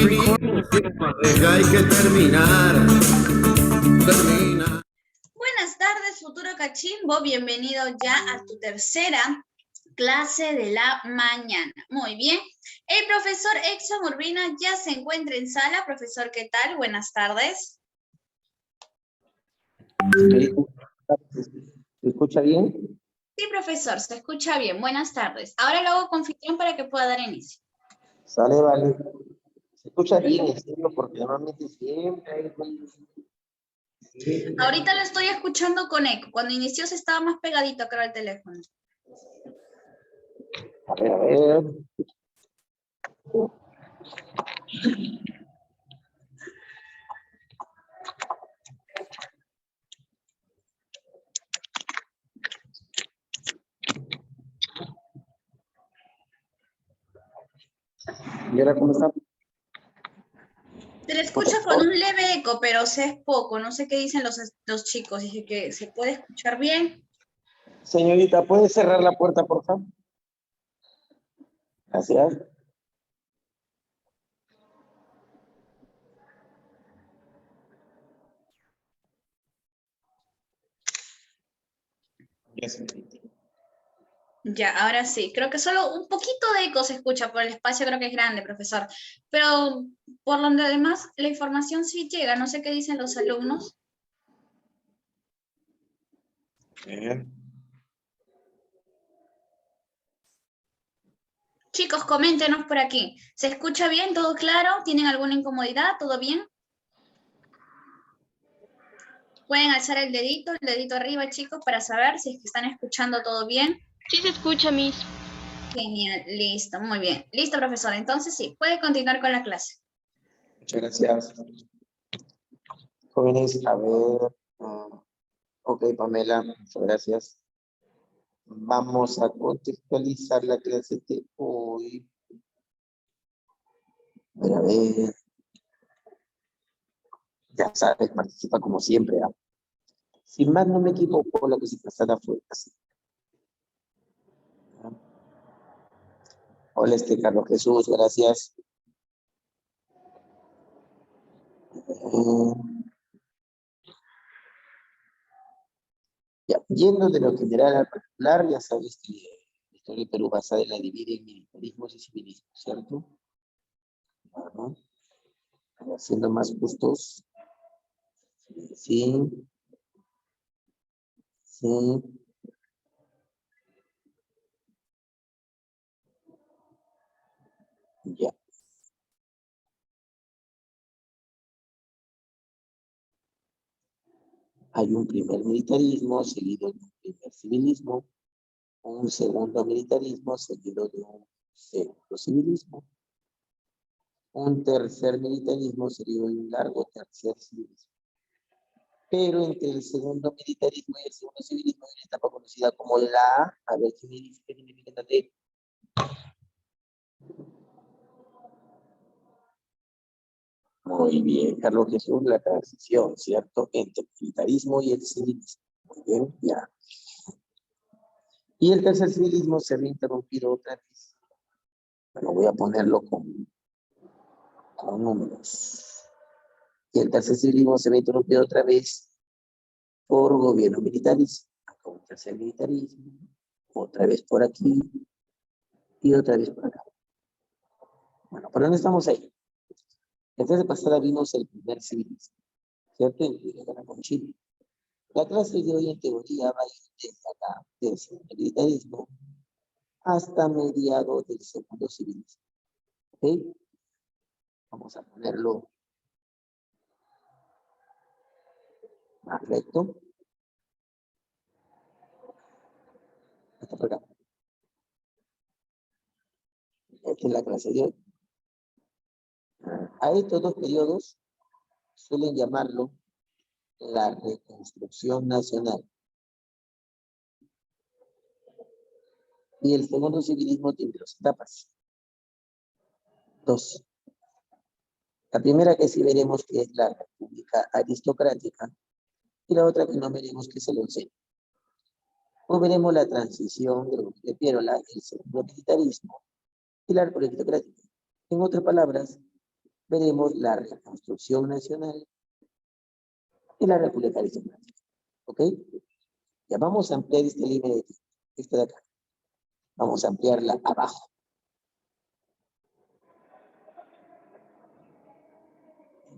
Hay que terminar. Termina. Buenas tardes, futuro cachimbo. Bienvenido ya a tu tercera clase de la mañana. Muy bien. El profesor Exxon Urbina ya se encuentra en sala. Profesor, ¿qué tal? Buenas tardes. ¿Se escucha bien? Sí, profesor, se escucha bien. Buenas tardes. Ahora lo hago con anfitrión para que pueda dar inicio. Sale, vale. Se escucha bien, es cierto, porque normalmente siempre hay... Ahorita lo estoy escuchando con eco. Cuando inició se estaba más pegadito acá al teléfono. A ver, a ver. ¿Y ahora cómo está? Se le escucha con un leve eco, pero es poco. No sé qué dicen los chicos. Dice que se puede escuchar bien. Señorita, ¿puede cerrar la puerta, por favor? Gracias. Ya, ahora sí. Creo que solo un poquito de eco se escucha por el espacio, creo que es grande, profesor. Pero por lo demás, la información sí llega. No sé qué dicen los alumnos. Bien. Chicos, coméntenos por aquí. ¿Se escucha bien? ¿Todo claro? ¿Tienen alguna incomodidad? ¿Todo bien? Pueden alzar el dedito arriba, chicos, para saber si es que están escuchando todo bien. Sí se escucha, Miss. Genial, listo, muy bien. Listo, profesor. Entonces sí, puede continuar con la clase. Muchas gracias. Jóvenes, a ver. Ok, Pamela, muchas gracias. Vamos a contextualizar la clase de hoy. A ver. Ya sabes, participa como siempre. ¿Ah? Si más no me equivoco, la que se pasada fue así. Hola, Carlos Jesús, gracias. Ya, yendo de lo general al particular, ya sabes que la historia de Perú basada en la divide en militarismos y civilismo, ¿cierto? Ajá. Siendo más justos. Sí. Sí. Ya. Hay un primer militarismo seguido de un primer civilismo, un segundo militarismo seguido de un segundo civilismo, un tercer militarismo seguido de un largo tercer civilismo. Pero entre el segundo militarismo y el segundo civilismo hay una etapa conocida como a ver qué me dice, qué significa de... Muy bien, Carlos Jesús, la transición, ¿cierto? Entre el militarismo y el civilismo. Muy bien, ya. Y el tercer civilismo se había interrumpido otra vez. Bueno, voy a ponerlo con números. Y el tercer civilismo se había interrumpido otra vez por gobierno militarista. Acá un tercer militarismo, otra vez por aquí y otra vez por acá. Bueno, ¿por dónde estamos ahí? La clase pasada vimos el primer civilismo, ¿cierto? En con Chile. La clase de hoy en teoría va a ir desde acá, desde el militarismo, hasta mediados del segundo civilismo. ¿Ok? Vamos a ponerlo más recto. Hasta por acá. Esta es la clase de hoy. A estos dos periodos suelen llamarlo la reconstrucción nacional. Y el segundo civilismo tiene dos etapas. Dos. La primera que sí veremos que es la república aristocrática y la otra que no veremos que es el once. O veremos la transición de Pierola, el segundo militarismo y la república aristocrática. En otras palabras, veremos la reconstrucción nacional y la República Aristocrática. ¿Ok? Ya vamos a ampliar esta línea de tiempo, esta de acá. Vamos a ampliarla abajo.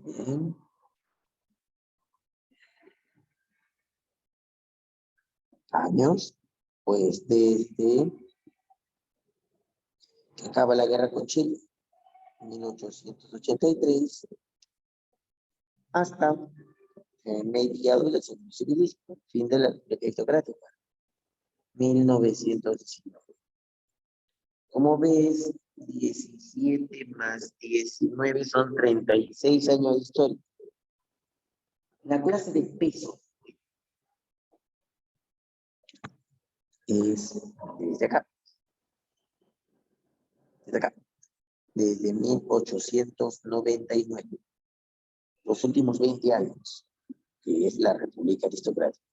Bien. Años, pues desde que acaba la guerra con Chile, 1883, hasta mediados del segundo civilismo, fin de la República Aristocrática, 1919. Como ves, 17 más 19 son 36 años de historia. La clase de peso es desde acá, desde 1899, los últimos 20 años, que es la República Aristocrática.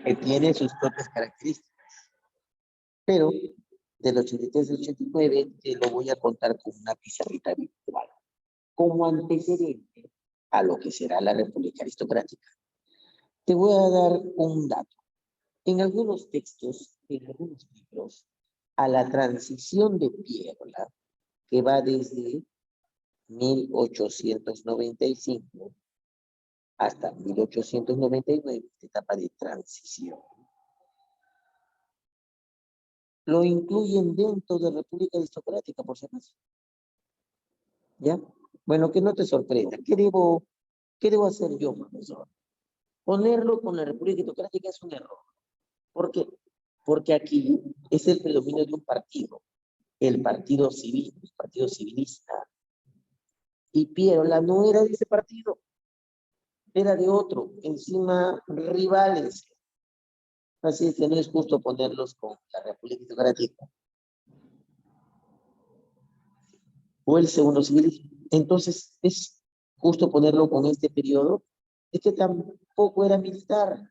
Que tiene sus propias características, pero del 83 al 89 te lo voy a contar con una pizarrita virtual, como antecedente a lo que será la República Aristocrática. Te voy a dar un dato. En algunos textos, en algunos libros, a la transición de Pierola, que va desde 1895 hasta 1899, esta etapa de transición, lo incluyen dentro de República Aristocrática, por si acaso. ¿Ya? Bueno, que no te sorprenda. ¿Qué debo hacer yo, profesor? Ponerlo con la República Aristocrática es un error. ¿Por qué? Porque aquí es el predominio de un partido, el partido civil, el partido civilista. Y Pierola no era de ese partido, era de otro, encima rivales. Así es que no es justo ponerlos con la República Aristocrática o el segundo civilismo. Entonces, es justo ponerlo con este periodo, es que tampoco era militar.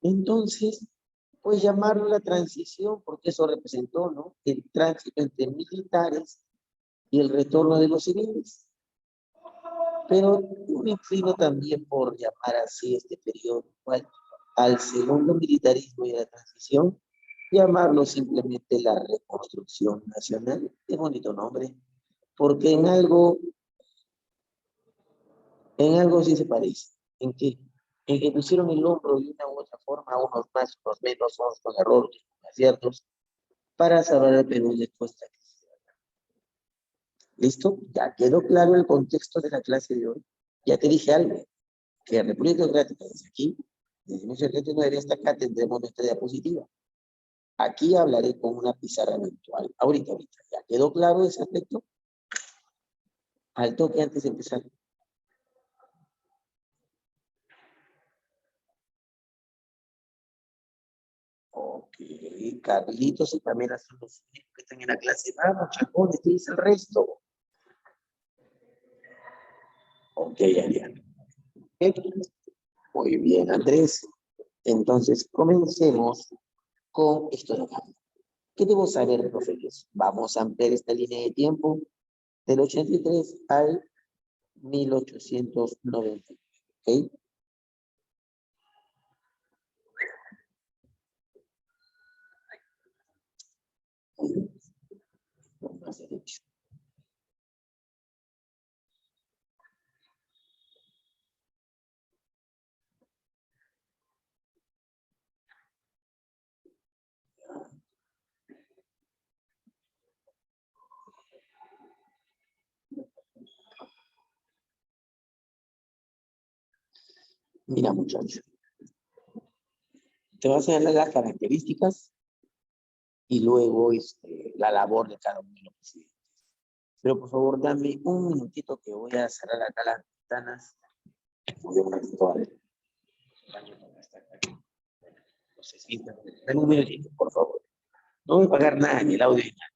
Entonces, pues llamarlo la transición, porque eso representó, ¿no?, el tránsito entre militares y el retorno de los civiles. Pero yo me inclino también por llamar así este periodo, al segundo militarismo y a la transición, llamarlo simplemente la reconstrucción nacional. Qué bonito nombre, porque en algo sí se parece. ¿En qué? En que pusieron el hombro de una u otra forma, unos más, unos menos, unos con errores, con aciertos, para salvar al Perú después de la crisis. ¿Listo? Ya quedó claro el contexto de la clase de hoy. Ya te dije algo, que la República Democrática desde aquí, desde 1979 hasta acá, tendremos nuestra diapositiva. Aquí hablaré con una pizarra virtual. Ahorita. ¿Ya quedó claro ese aspecto? Al toque antes de empezar. Ok, Carlitos y Pamela son los únicos que están en la clase. Vamos, chacones, ¿qué dice el resto? Ok, Ariana. Muy bien, Andrés. Entonces, comencemos con esto de acá. ¿Qué debo saber, profesores? Vamos a ampliar esta línea de tiempo del 83 al 1890. ¿Ok? Más derecho. Mira, muchachos. Te vas a dar las características y luego la labor de cada uno de los presidentes. Pero por favor, dame un minutito que voy a cerrar acá las ventanas. Voy un ratito a ver. Dame un minutito, por favor. No voy a pagar nada, ni el audio ni nada.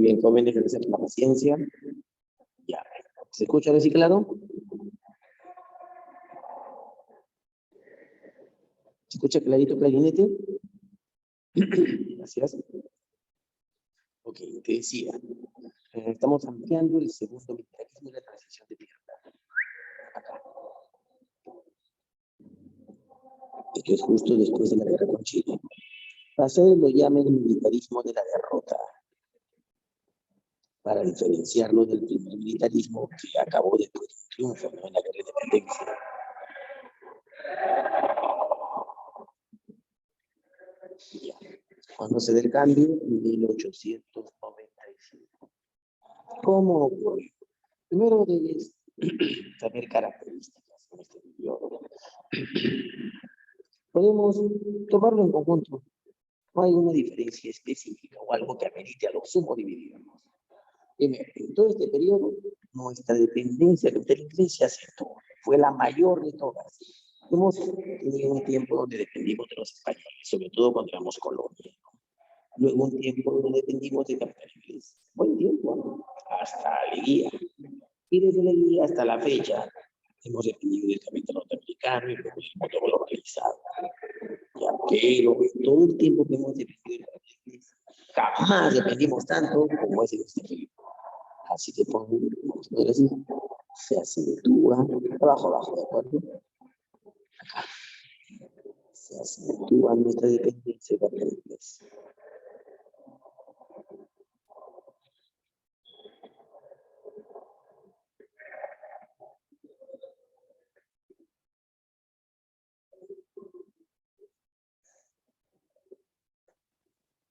Muy bien, jóvenes, gracias por la paciencia. Ya. ¿Se escucha ahora sí claro? ¿Se escucha clarito, clarinete? Gracias. Ok, te decía, estamos ampliando el segundo militarismo y la transición de tierra. Acá. Esto es justo después de la guerra con Chile. Paseo lo llama el militarismo de la derrota, para diferenciarlo del primer militarismo que acabó después de un triunfo, ¿no? En la guerra de independencia. Ya. Cuando se da el cambio, en 1895. ¿Cómo ocurrió? Primero debes saber características de este periodo. Podemos tomarlo en conjunto. No hay una diferencia específica o algo que amerite a lo sumo dividirnos. Primero, en todo este periodo, nuestra dependencia de la iglesia aceptó. Fue la mayor de todas. Hemos tenido un tiempo donde dependimos de los españoles, sobre todo cuando éramos colonia. Luego un tiempo donde dependimos de capital inglés. Buen tiempo, ¿no? Hasta Leguía. Y desde Leguía hasta la fecha, hemos dependido del capital norteamericano y luego del mundo globalizado. Ya, pero todo el tiempo que hemos dependido del capital inglés, jamás dependimos tanto como es en este periodo. Así que podemos decir, se acentúa, abajo, ¿de acuerdo? Acá. Se acentúa nuestra dependencia de la iglesia.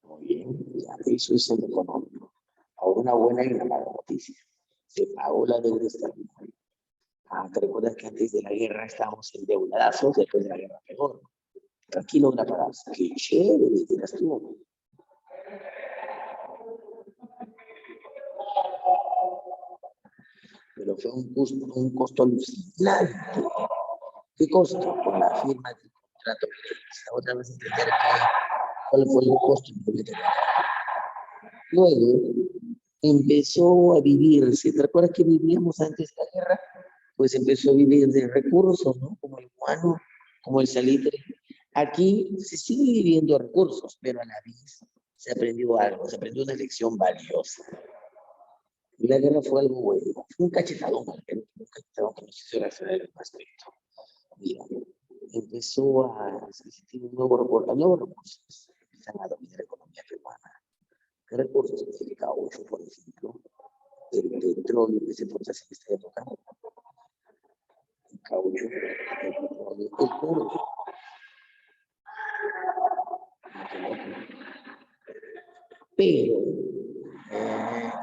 Muy bien, ya eso es el económico. Ahora una buena y una mala noticia. Se pagó la deuda externa. ¿Te recuerdas que antes de la guerra estábamos endeudadazos? Después de la guerra peor. Tranquilo, una parada. Qué chévere, dirás tú. Pero fue un costo alucinante. ¿Qué costo? Por la firma del contrato. Otra vez entender cuál fue el costo. Luego empezó a vivirse. ¿Te acuerdas que vivíamos antes de la guerra? Pues empezó a vivir de recursos, ¿no? Como el guano, como el salitre. Aquí se sigue viviendo recursos, pero a la vez se aprendió algo, se aprendió una lección valiosa. Y la guerra fue algo bueno, fue un cachetadón que nos hizo reaccionar al respecto. Mira, empezó a existir un nuevos recursos, empiezan a dominar la economía peruana. ¿Qué recursos? El caucho, por ejemplo, el petróleo que se procesa en esta época, el caucho, el petróleo, el oro. Pero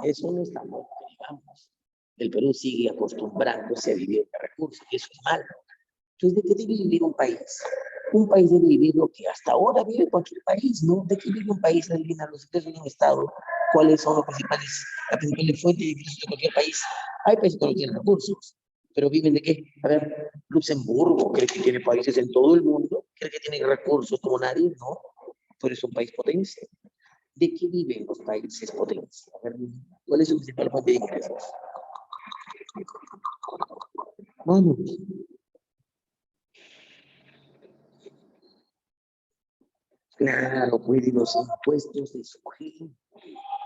eso no está mal, digamos. El Perú sigue acostumbrándose a vivir de recursos y eso es malo. Entonces, ¿de qué debe vivir un país? Un país debe vivir lo que hasta ahora vive cualquier país, ¿no? ¿De qué vive un país? Adivina, los sectores de un Estado. ¿Cuáles son las principales fuentes de ingresos de cualquier país? Hay países que no tienen recursos, pero ¿viven de qué? A ver, Luxemburgo, ¿cree que tiene países en todo el mundo? ¿Cree que tiene recursos como nadie? No, pero es un país potencia. ¿De qué viven los países potencia? A ver, ¿cuál es su principal fuente de ingresos? Bueno, claro, pues de los impuestos de su gente.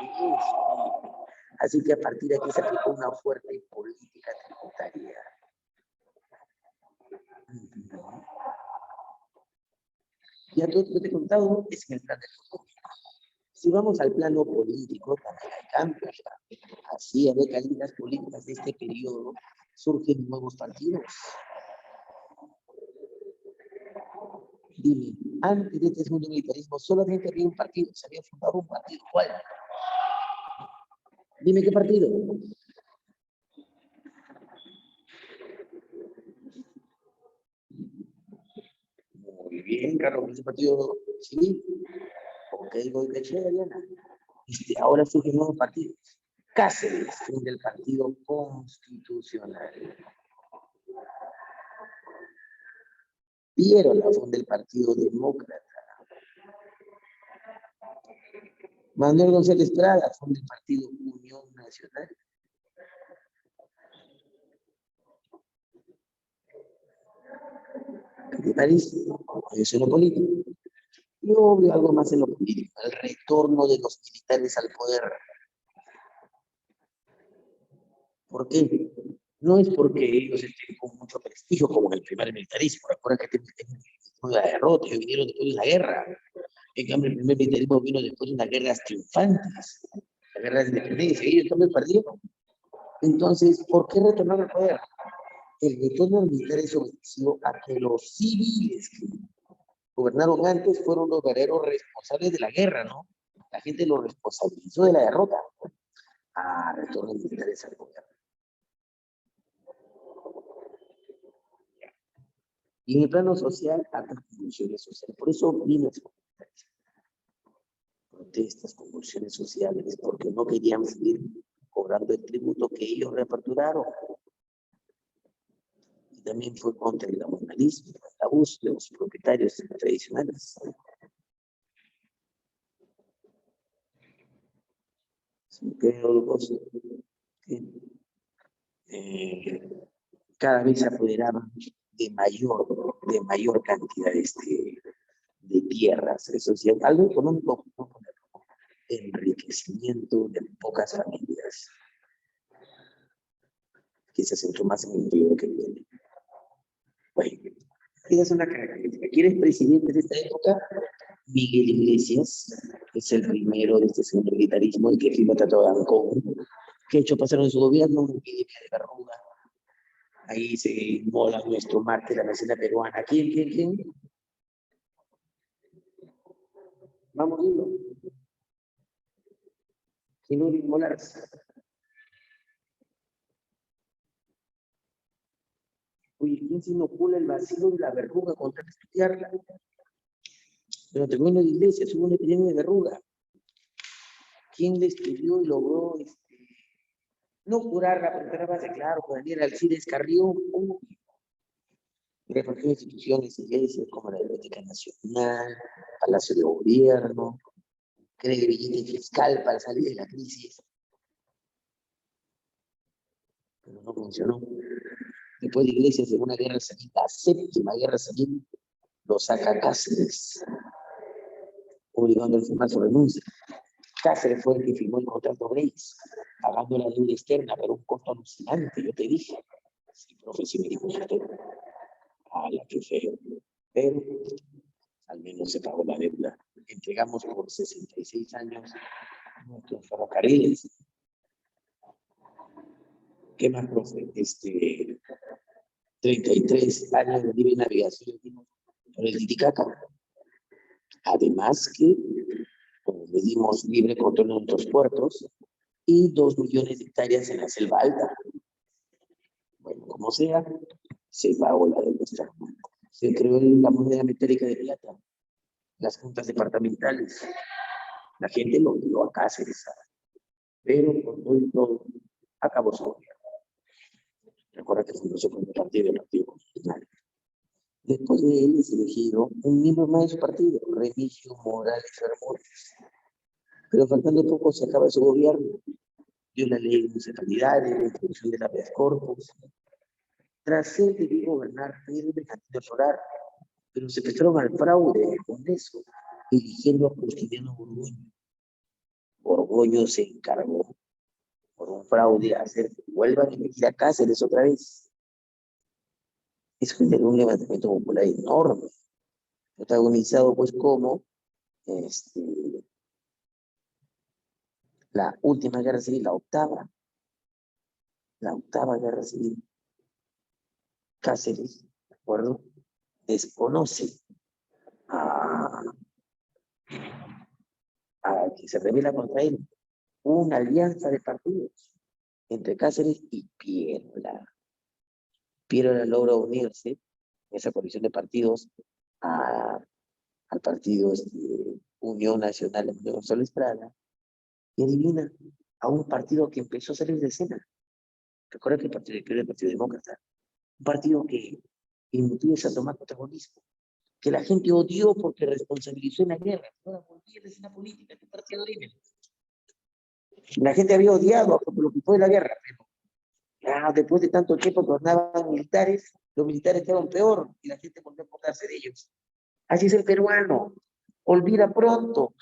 Eso. Así que a partir de aquí se aplicó una fuerte política tributaria. Ya todo lo que te he contado es en el plan de futuro. Si vamos al plano político, también hay cambios. Así, a ver, las políticas de este periodo surgen nuevos partidos. Dime, antes de este segundo militarismo solamente había un partido, se había fundado un partido. ¿Cuál? Dime qué partido. Muy bien, Carlos, ese partido civil. Ok, voy de chévere, Diana. Ahora surgen nuevos partidos. Cáceres funda el Partido Constitucional. Piérola funda el Partido Demócrata. Manuel González Prada funda el Partido nacional. ¿Qué te parece? Eso es lo político. Y obvio, algo más en lo político, el retorno de los militares al poder. ¿Por qué? No es porque ellos estén con mucho prestigio como en el primer militarismo. Recuerda que fue la derrota, ellos vinieron después de la guerra. En cambio, el primer militarismo vino después de unas guerras triunfantes, la guerra de independencia, y ellos también perdieron. Entonces, ¿por qué retornar al poder? El retorno al militar es obedeció a que los civiles que gobernaron antes fueron los verdaderos responsables de la guerra, ¿no? La gente los responsabilizó de la derrota. Ah, retorno militares al poder. Y en el plano social, altas convulsiones sociales. Por eso vino esa protestas, convulsiones sociales, porque no querían seguir cobrando el tributo que ellos reaperturaron. Y también fue contra el laboralismo, el abuso de los propietarios tradicionales. Creo que cada vez se apoderaban de mayor cantidad de tierras. Eso sí, algo económico, enriquecimiento de pocas familias, que se centró más en el periodo que viene. Bueno, esa es una característica. ¿Quién es presidente de esta época? Miguel Iglesias, que es el primero de este segundo militarismo, el que firma el Tratado de Ancón, que ha hecho pasar en su gobierno una epidemia de verruga. Ahí se inmola nuestro mártir, la nación peruana. ¿Quién? Vamos a irlo. ¿Quién no inmolarse? Oye, ¿quién se inocula el vacío de la verruga contra estudiarla? Pero terminó la iglesia, hubo una epidemia de verruga. ¿Quién le estudió y logró no curarla, pero era base, claro, con Daniel Alcides Carrión? Repartió instituciones, iglesias como la Biblioteca Nacional, Palacio de Gobierno, creó el billete fiscal para salir de la crisis. Pero no funcionó. Después de Iglesias, de una guerra civil, la séptima guerra civil, lo saca Cáceres, obligando a firmar su renuncia. Cáceres fue el que firmó el contrato Grace, pagando la deuda externa, pero un costo alucinante, yo te dije. Sí, profe, sí me dijo usted. La que feo. Pero al menos se pagó la deuda. Entregamos por 66 años nuestros ferrocarriles. ¿Qué más, profe? 33 años de libre navegación por el Titicaca. Además que le dimos libre control de nuestros puertos y 2 millones de hectáreas en la selva alta. Bueno, como sea, se pagó la deuda externa. Se creó la moneda metálica de plata, las juntas departamentales. La gente lo dio a Cáceres, pero por todo acabó su gobierno. Recuerda que fundó su propio partido, el Partido Constitucional. Después de él es elegido un miembro más de su partido, Remigio Morales Bermúdez. Pero faltando poco se acaba su gobierno. Dio la ley de municipalidades, la introducción de la habeas corpus. Tras él debió gobernar Pedro Bernardino Solar, pero se prestaron al fraude con eso, eligiendo a Justiniano Borgoño. Borgoño se encargó por un fraude a hacer que vuelvan a elegir a Cáceres otra vez. Eso generó un levantamiento popular enorme, protagonizado pues como la última guerra civil, la octava guerra civil. Cáceres, ¿de acuerdo? Desconoce a que se revela contra él una alianza de partidos entre Cáceres y Piérola. Piérola logra unirse en esa coalición de partidos al partido Unión Nacional de Gonzalo Estrada, y adivina, a un partido que empezó a salir de escena. Recuerda que el partido de Piérola es el Partido Demócrata, un partido que empieza a tomar protagonismo, que la gente odió porque responsabilizó en la guerra. Ahora volví a la escena política, ¿qué partido viene? La gente había odiado por lo que fue la guerra, pero después de tanto tiempo que gobiernaban militares, los militares quedaron peor y la gente volvió a acordarse de ellos. Así es el peruano, olvida pronto.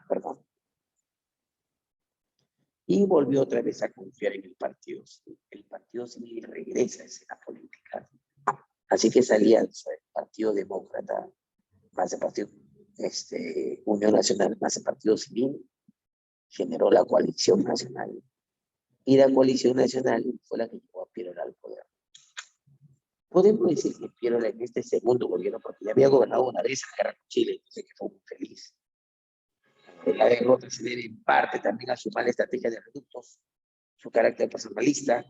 Perdón. Y volvió otra vez a confiar en el partido civil. El partido civil regresa a escena política. Así que esa alianza, el Partido Demócrata, más el Partido Unión Nacional, más el Partido Civil, generó la coalición nacional. Y la coalición nacional fue la que llevó a Piero al poder. Podemos decir que Piero en este segundo gobierno, porque ya había gobernado una vez la guerra con Chile, entonces que fue muy feliz. La derrota se debe en parte también a su mala estrategia de reductos, su carácter personalista.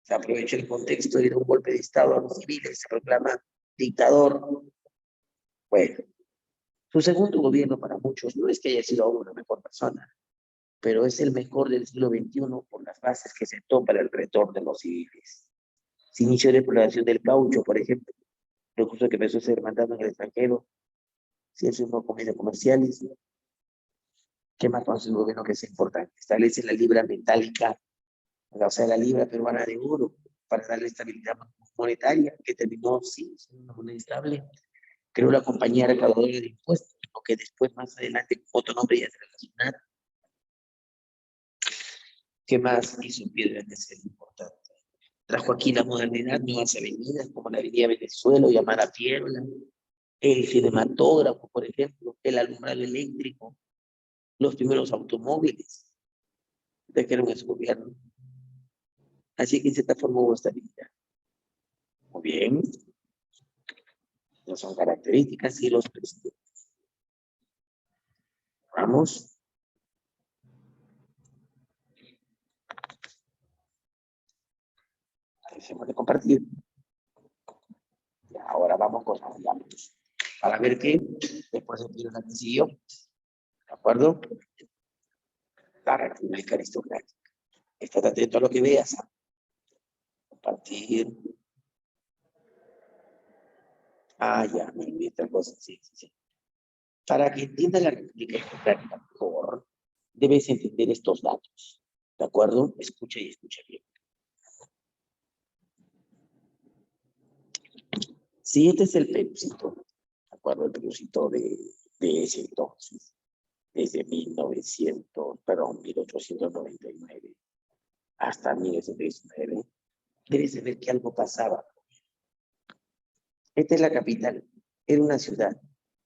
Se aprovechó el contexto de un golpe de Estado a los civiles, se proclama dictador. Bueno, su segundo gobierno para muchos no es que haya sido aún una mejor persona, pero es el mejor del siglo XXI por las bases que sentó para el retorno de los civiles. Se inició la exploración del caucho, por ejemplo, recurso que empezó a ser mandado en el extranjero, ciertos no comidas comerciales. ¿Qué más pasa el gobierno que es importante? Establece la libra metálica, o sea, la libra peruana de oro, para darle estabilidad monetaria, que terminó, sí, siendo una moneda estable. Creó la compañía recaudadora de impuestos, lo que después, más adelante, con otro nombre ya se relaciona. ¿Qué más hizo Piedra de ser importante? Trajo aquí la modernidad, nuevas avenidas, como la avenida Venezuela, llamada Piedra, el cinematógrafo, por ejemplo, el alumbrado eléctrico, los primeros automóviles, trajeron a su gobierno. Así que en cierta forma hubo estabilidad. Muy bien. No son características y los presidentes. Vamos. Dejemos de compartir. Y ahora vamos con los diálogos. Para ver qué después de Piedra que siguió. ¿De acuerdo? La república aristocrática. Estate atento a lo que veas. Compartir. Ya, me olvidé otra cosa. Sí, sí, sí. Para que entiendas la república aristocrática mejor, debes entender estos datos. ¿De acuerdo? Escucha y escucha bien. Si este es el plebiscito, ¿de acuerdo? El plebiscito de ese entonces, desde 1899 hasta 1919, debes saber que algo pasaba. Esta es la capital. Era una ciudad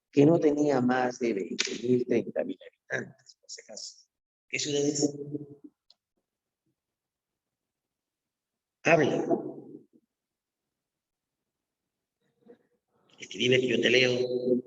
que no tenía más de 20.000, 30.000 habitantes, por si acaso. ¿Qué ciudad es? Habla. Escribe que yo te leo.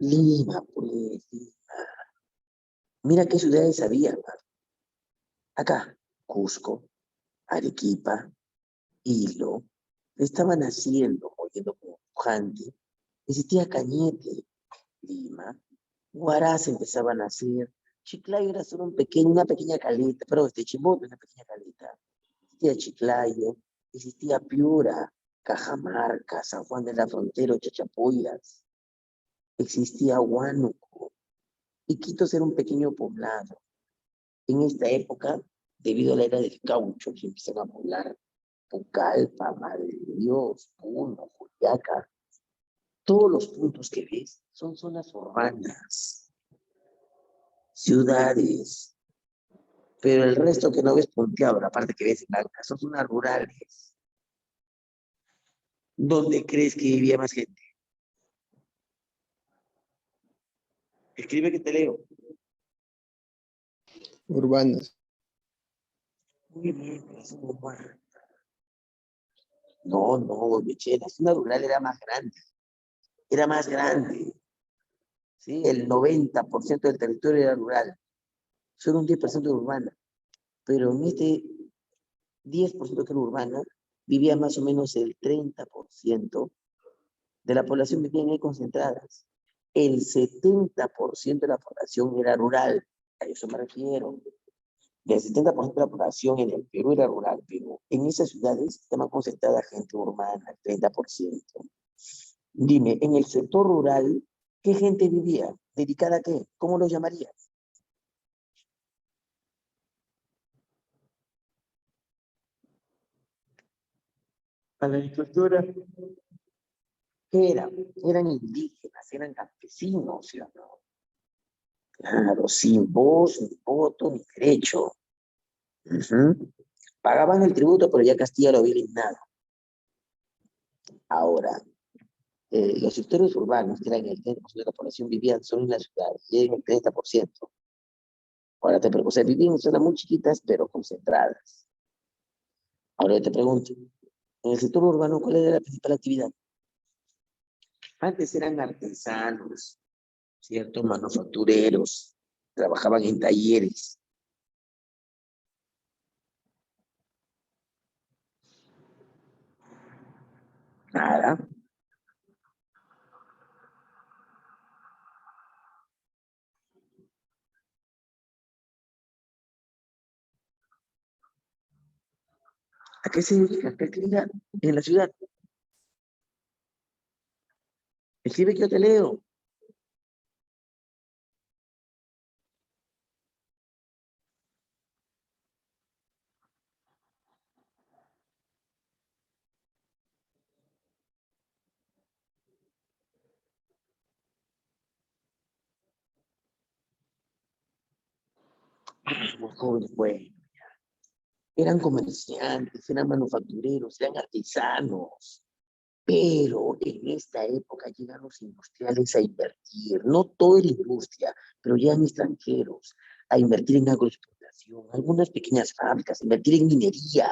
Lima, pues, Lima. Mira qué ciudades había. Acá, Cusco, Arequipa, Hilo, estaban haciendo, oyendo como pujante. Existía Cañete, Lima, Huaraz empezaban a hacer, Chiclayo era solo una pequeña caleta, pero Chimbote una pequeña caleta. Existía Chiclayo, existía Piura, Cajamarca, San Juan de la Frontera, Chachapoyas, existía Huánuco, Iquitos era un pequeño poblado. En esta época, debido a la era del caucho, se empiezan a poblar Pucallpa, Madre de Dios, Puno, Juliaca. Todos los puntos que ves son zonas urbanas, ciudades, pero el resto que no ves punteado, la parte que ves blanca, son zonas rurales. ¿Dónde crees que vivía más gente? Escribe que te leo. Urbanas. Muy bien, pero es urbana. No, Michelle, la zona rural era más grande. Era más grande. ¿Sí? El 90% del territorio era rural. Solo un 10% era urbana. Pero en este 10% que era urbana, vivía más o menos el 30% de la población vivían ahí concentradas. El 70% de la población era rural. A eso me refiero. El 70% de la población en el Perú era rural, pero en esas ciudades está más concentrada gente urbana, el 30%. Dime, en el sector rural, ¿qué gente vivía? ¿Dedicada a qué? ¿Cómo lo llamarías? A la agricultura. ¿Qué eran? Eran indígenas, eran campesinos, ¿sí o no? Claro, sin voz, ni voto, ni derecho. Ujú. Pagaban el tributo, pero ya Castilla lo había eliminado. Ahora, los sectores urbanos, que eran el 30% de la población, vivían solo en la ciudad, y en el 30%. Ahora te pregunto, o sea, vivían en zonas muy chiquitas, pero concentradas. Ahora yo te pregunto, en el sector urbano, ¿cuál era la principal actividad? Antes eran artesanos, ¿cierto? Manufactureros, trabajaban en talleres. Nada. ¿A qué se dedican? ¿Qué actividad? En la ciudad. Escribe que yo te leo. Los jóvenes, pues, eran comerciantes, eran manufactureros, eran artesanos. Pero en esta época llegan los industriales a invertir, no toda la industria, pero llegan extranjeros a invertir en agroexportación, algunas pequeñas fábricas, invertir en minería.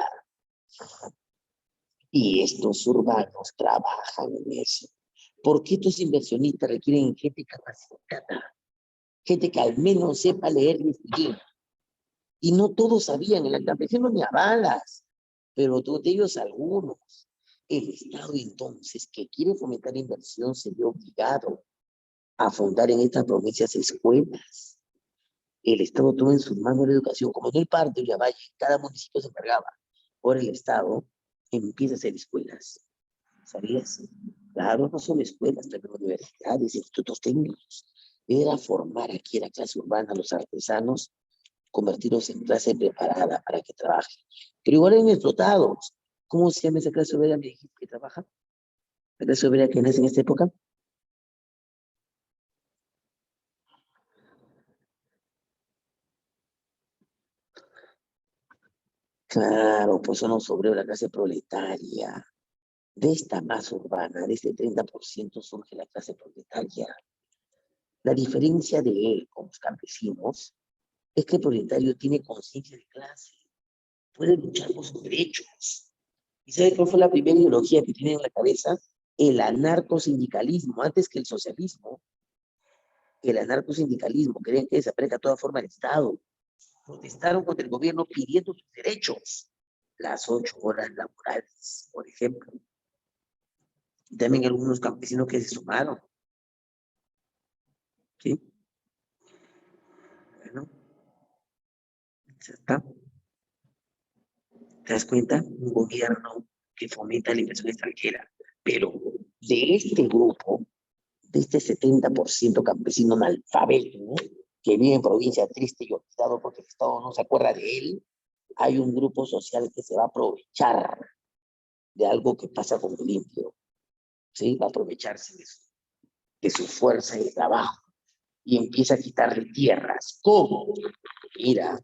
Y estos urbanos trabajan en eso. Porque estos inversionistas requieren gente capacitada, gente que al menos sepa leer y escribir. Y no todos sabían, en el campesino ni a balas, pero de ellos algunos. El Estado entonces, que quiere fomentar inversión, se ve obligado a fundar en estas provincias escuelas. El Estado toma en sus manos la educación, como en el Parque de Valle, cada municipio se encargaba. Ahora el Estado empieza a hacer escuelas. ¿Sabías? Claro, no son escuelas, pero universidades, institutos técnicos. Era formar aquí a la clase urbana, a los artesanos, convertirlos en clase preparada para que trabajen. Pero igual eran explotados. ¿Cómo se llama esa clase obrera me dijiste que trabaja? ¿La clase obrera que nace en esta época? Claro, pues son los obreros, la clase proletaria. De esta masa urbana, de este 30% surge la clase proletaria. La diferencia de él con los campesinos es que el proletario tiene conciencia de clase, puede luchar por sus derechos. ¿Y sabe cuál fue la primera ideología que tienen en la cabeza? El anarcosindicalismo, antes que el socialismo. El anarcosindicalismo, querían que desaparezca toda forma de Estado. Protestaron contra el gobierno pidiendo sus derechos. Las 8 horas laborales, por ejemplo. Y también algunos campesinos que se sumaron. ¿Sí? Bueno, ya está. ¿Te das cuenta? Un gobierno que fomenta la inversión extranjera. Pero de este grupo, de este 70% campesino analfabeto, ¿no? Que vive en provincia triste y olvidado porque el Estado no se acuerda de él, hay un grupo social que se va a aprovechar de algo que pasa con el limpio, ¿sí? Va a aprovecharse de su fuerza y de trabajo y empieza a quitarle tierras. ¿Cómo? Mira,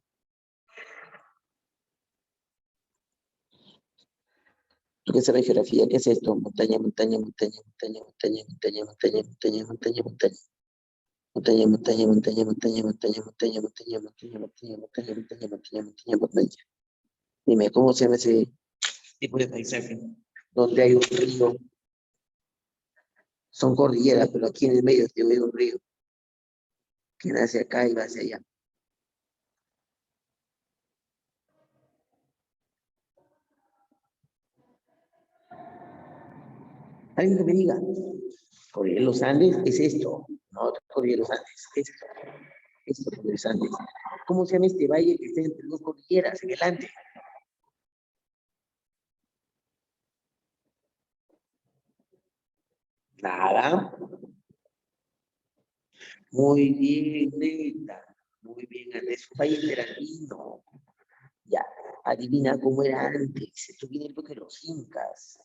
¿tú qué sabes geografía? ¿Qué es esto? Montaña, montaña, montaña, montaña, montaña, montaña, montaña, montaña, montaña, montaña. Montaña, montaña, montaña, montaña, montaña, montaña, montaña, montaña, montaña, montaña, montaña, montaña, montaña, montaña. Dime, ¿cómo se llama ese tipo de paisaje? Donde hay un río, son cordilleras, pero aquí en el medio hay un río que nace acá y va hacia allá. Alguien que me diga, Cordillera de los Andes es esto, no Cordillera de los Andes, esto. Esto es interesante. ¿Cómo se llama este valle que está entre dos cordilleras en el Ande? Nada. Muy bien, neta. Muy bien, Andrés. Es un valle interandino. Ya, adivina cómo era antes. Esto viene porque los incas.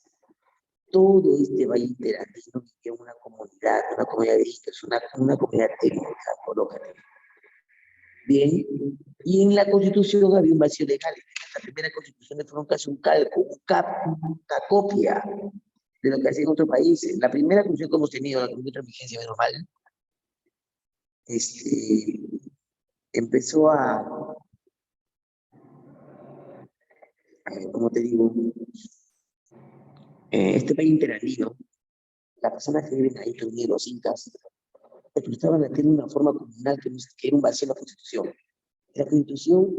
Todo este valle interandino vivía una comunidad de incas, una comunidad técnica, colócate. Bien, y en la Constitución había un vacío legal. La primera Constitución fueron casi un calco, una copia de lo que hacían otros países. La primera Constitución que hemos tenido, la que encuentra vigencia normal, empezó como te digo, este país interandino, las personas que viven ahí, incluidos los incas, empezaban a tener una forma comunal que era un vacío en la Constitución. La Constitución,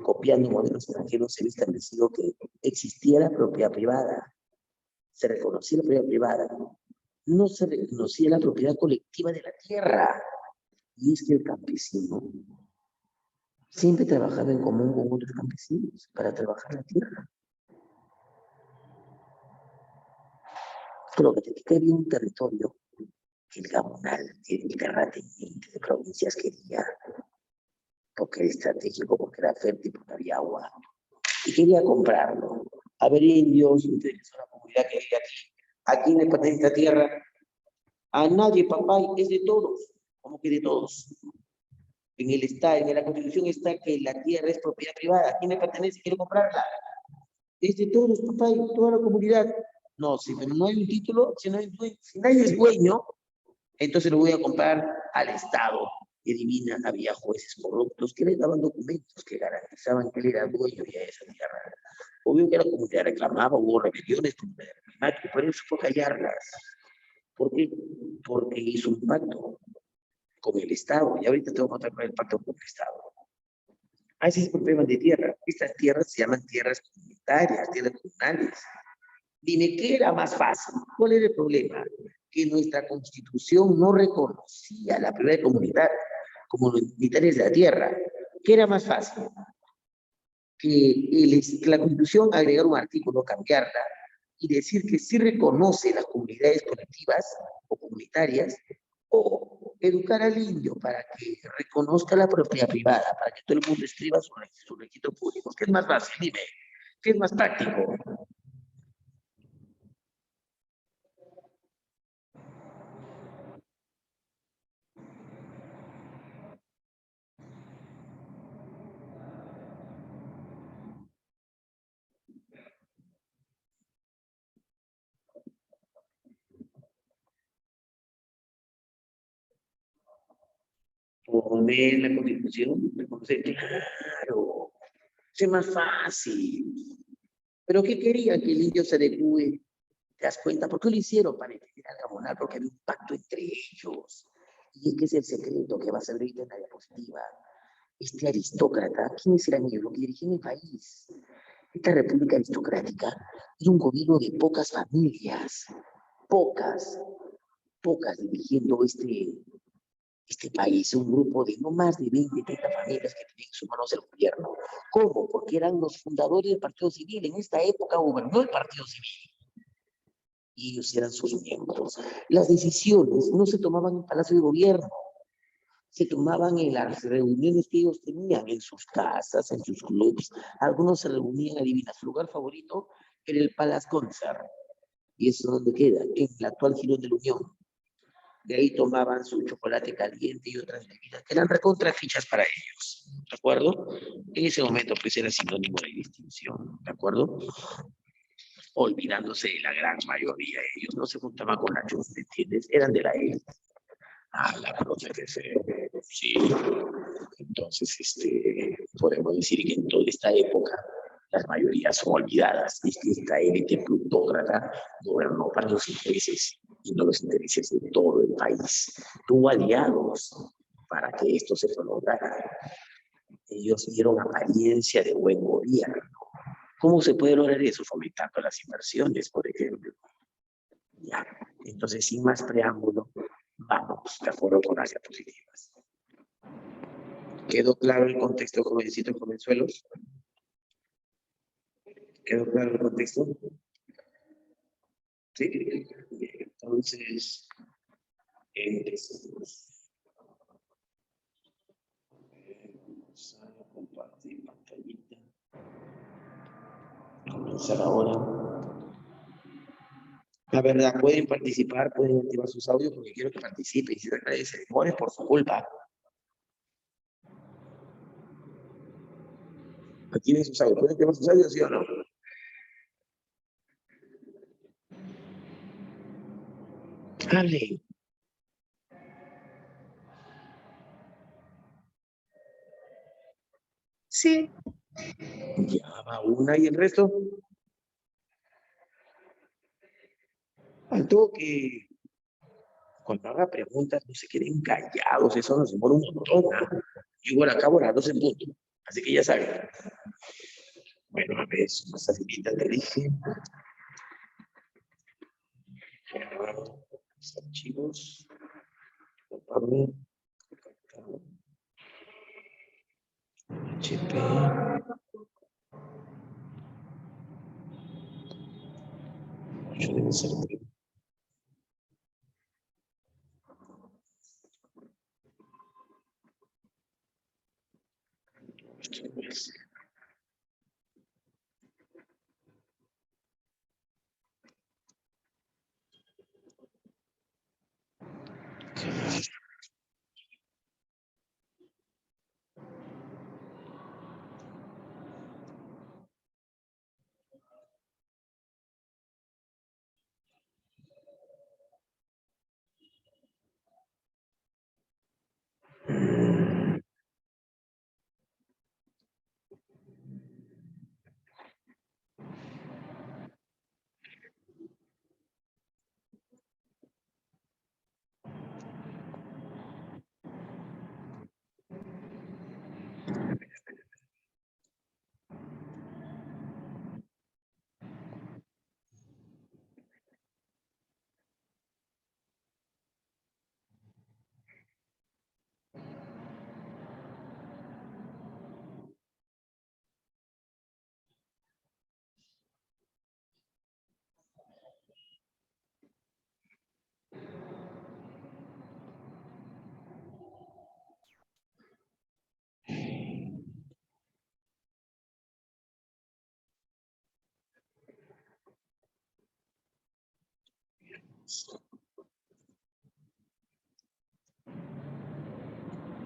copiando modelos extranjeros, se había establecido que existía la propiedad privada, se reconocía la propiedad privada, no se reconocía la propiedad colectiva de la tierra. Y es que el campesino siempre trabajaba en común con otros campesinos para trabajar la tierra. Creo que había un territorio que el gamonal, el terrateniente de provincias quería, porque era estratégico, porque era fértil, porque había agua, y quería comprarlo. A ver, indios, ustedes que son la comunidad que vive aquí, ¿a quién le pertenece esta tierra? A nadie, papá, es de todos, como que de todos. En la Constitución está que la tierra es propiedad privada. ¿A quién le pertenece? Quiero comprarla. Es de todos, papá, y toda la comunidad. No, si no hay un título, si nadie es dueño, entonces lo voy a comprar al Estado. Y adivina, había jueces corruptos que le daban documentos que garantizaban que él era dueño de esa tierra. Obvio que la comunidad reclamaba, hubo rebeliones, pero él fue a callarlas. ¿Por qué? Porque hizo un pacto con el Estado. Y ahorita tengo que contar con el pacto con el Estado. Así es por temas de tierra. Estas tierras se llaman tierras comunitarias, tierras comunales. Dime, ¿qué era más fácil? ¿Cuál era el problema? Que nuestra Constitución no reconocía la propiedad comunitaria como comunitarias de la tierra. ¿Qué era más fácil? Que la Constitución agregar un artículo, cambiarla y decir que sí reconoce las comunidades colectivas o comunitarias, o educar al indio para que reconozca la propiedad privada, para que todo el mundo escriba su registro público. ¿Qué es más fácil? Dime, ¿qué es más práctico? Poner la Constitución, reconocer, claro, es más fácil. ¿Pero qué querían? Que el indio se adecue. ¿Te das cuenta? ¿Por qué lo hicieron? Para entender al gamonal, porque había un pacto entre ellos. Y es que es el secreto que va a ser ahorita en la diapositiva. Este aristócrata, ¿quiénes eran ellos? Los que dirigían el país. Esta república aristocrática era un gobierno de pocas familias, pocas, pocas dirigiendo este país, un grupo de no más de 20, 30 familias que tenían en sus manos el gobierno. ¿Cómo? Porque eran los fundadores del Partido Civil. En esta época gobernó el Partido Civil. Y ellos eran sus miembros. Las decisiones no se tomaban en el Palacio de Gobierno, se tomaban en las reuniones que ellos tenían, en sus casas, en sus clubs. Algunos se reunían, adivina, su lugar favorito era el Palace Concert. Y eso es donde queda, en el actual Girón de la Unión. De ahí tomaban su chocolate caliente y otras bebidas que eran recontrafichas para ellos, ¿de acuerdo? En ese momento pues era sinónimo de distinción, ¿de acuerdo? Olvidándose de la gran mayoría, ellos no se juntaban con la chusma, ¿entiendes? Eran de la élite. Ah, la profe, sí. Entonces, podemos decir que en toda esta época las mayorías son olvidadas. Y que esta élite plutócrata gobernó para los intereses y no los intereses de todo el país. Tuvo aliados para que esto se lograra. Ellos dieron apariencia de buen gobierno. ¿Cómo se puede lograr eso? Fomentando las inversiones, por ejemplo. Ya. Entonces, sin más preámbulo, vamos de acuerdo con las diapositivas. ¿Quedó claro el contexto, jovencitos jovenzuelos? ¿Quedó claro el contexto? Sí. Bien, entonces, empecemos. Vamos a compartir pantallita. Comenzar ahora. La verdad, pueden participar, pueden activar sus audios porque quiero que participen. Si nadie se demore, por su culpa. Activen sus audios. ¿Pueden activar sus audios, sí o no? Hable. Sí. Ya va una y el resto. Al toque. Cuando haga preguntas, no se queden callados. Eso nos demora un montón. ¿No? Igual acabo a las 12 en punto. Así que ya saben. Bueno, a ver, más facilita, te dije. Los archivos. Pablo. HP. Debe ser. Esto es.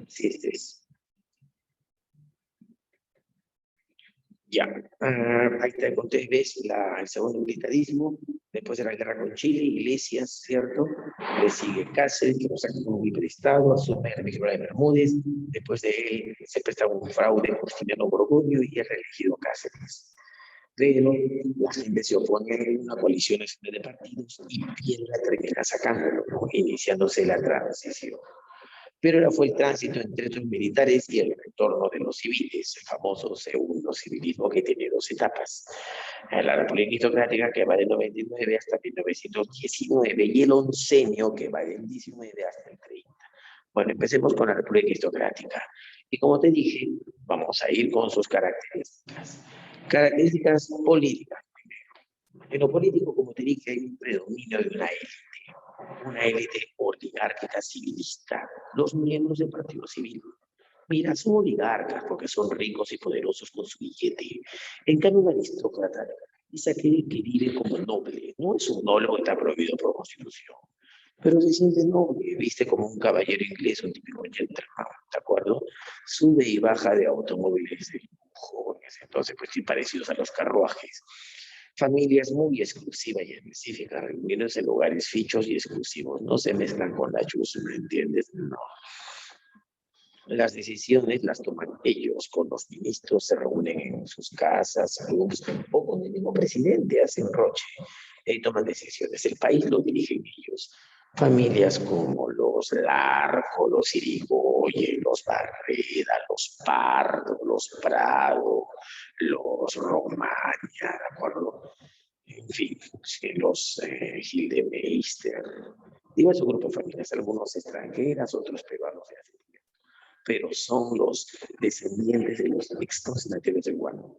Sí, este es. Ya, ahí te conté, ves el segundo militarismo, después de la guerra con Chile, Iglesias, ¿cierto? Le sigue Cáceres, que lo saca como golpe de Estado, asume el Miguel de Bermúdez, después de él se presta un fraude Justiniano Borgoño y es reelegido Cáceres. Pero la gente se opone a una coalición de partidos y Piedra termina sacándolo, ¿no? Iniciándose la transición. Pero fue el tránsito entre los militares y el retorno de los civiles, el famoso segundo civilismo que tiene dos etapas. La República Aristocrática que va del 99 hasta 1919 y el oncenio que va del 19 hasta el 30. Bueno, empecemos con la República Aristocrática. Y como te dije, vamos a ir con sus características. Características políticas. En lo político, como te dije, hay un predominio de una élite oligárquica civilista, los miembros del partido civil. Mira, son oligarcas porque son ricos y poderosos con su billete. En cambio, un aristócrata es aquel que vive como noble. No es un noble que está prohibido por constitución, pero se siente noble, viste como un caballero inglés, un típico gentleman, ¿de acuerdo? Sube y baja de automóviles de jóvenes, entonces pues sí parecidos a los carruajes. Familias muy exclusivas y específicas, reunidos en lugares fichos y exclusivos, no se mezclan con la chusma, ¿me entiendes? No. Las decisiones las toman ellos, con los ministros se reúnen en sus casas, clubs, o con el mismo presidente, hacen roche, y toman decisiones. El país lo dirigen ellos. Familias como los Larco, los Irigoyen, los Barreda, los Pardo, los Prado, los Romaña, ¿de acuerdo? en fin, los Gildemeister, diversos grupos familiares, algunos extranjeras, otros peruanos de hace tiempo, pero son los descendientes de los textos nativos del Guano.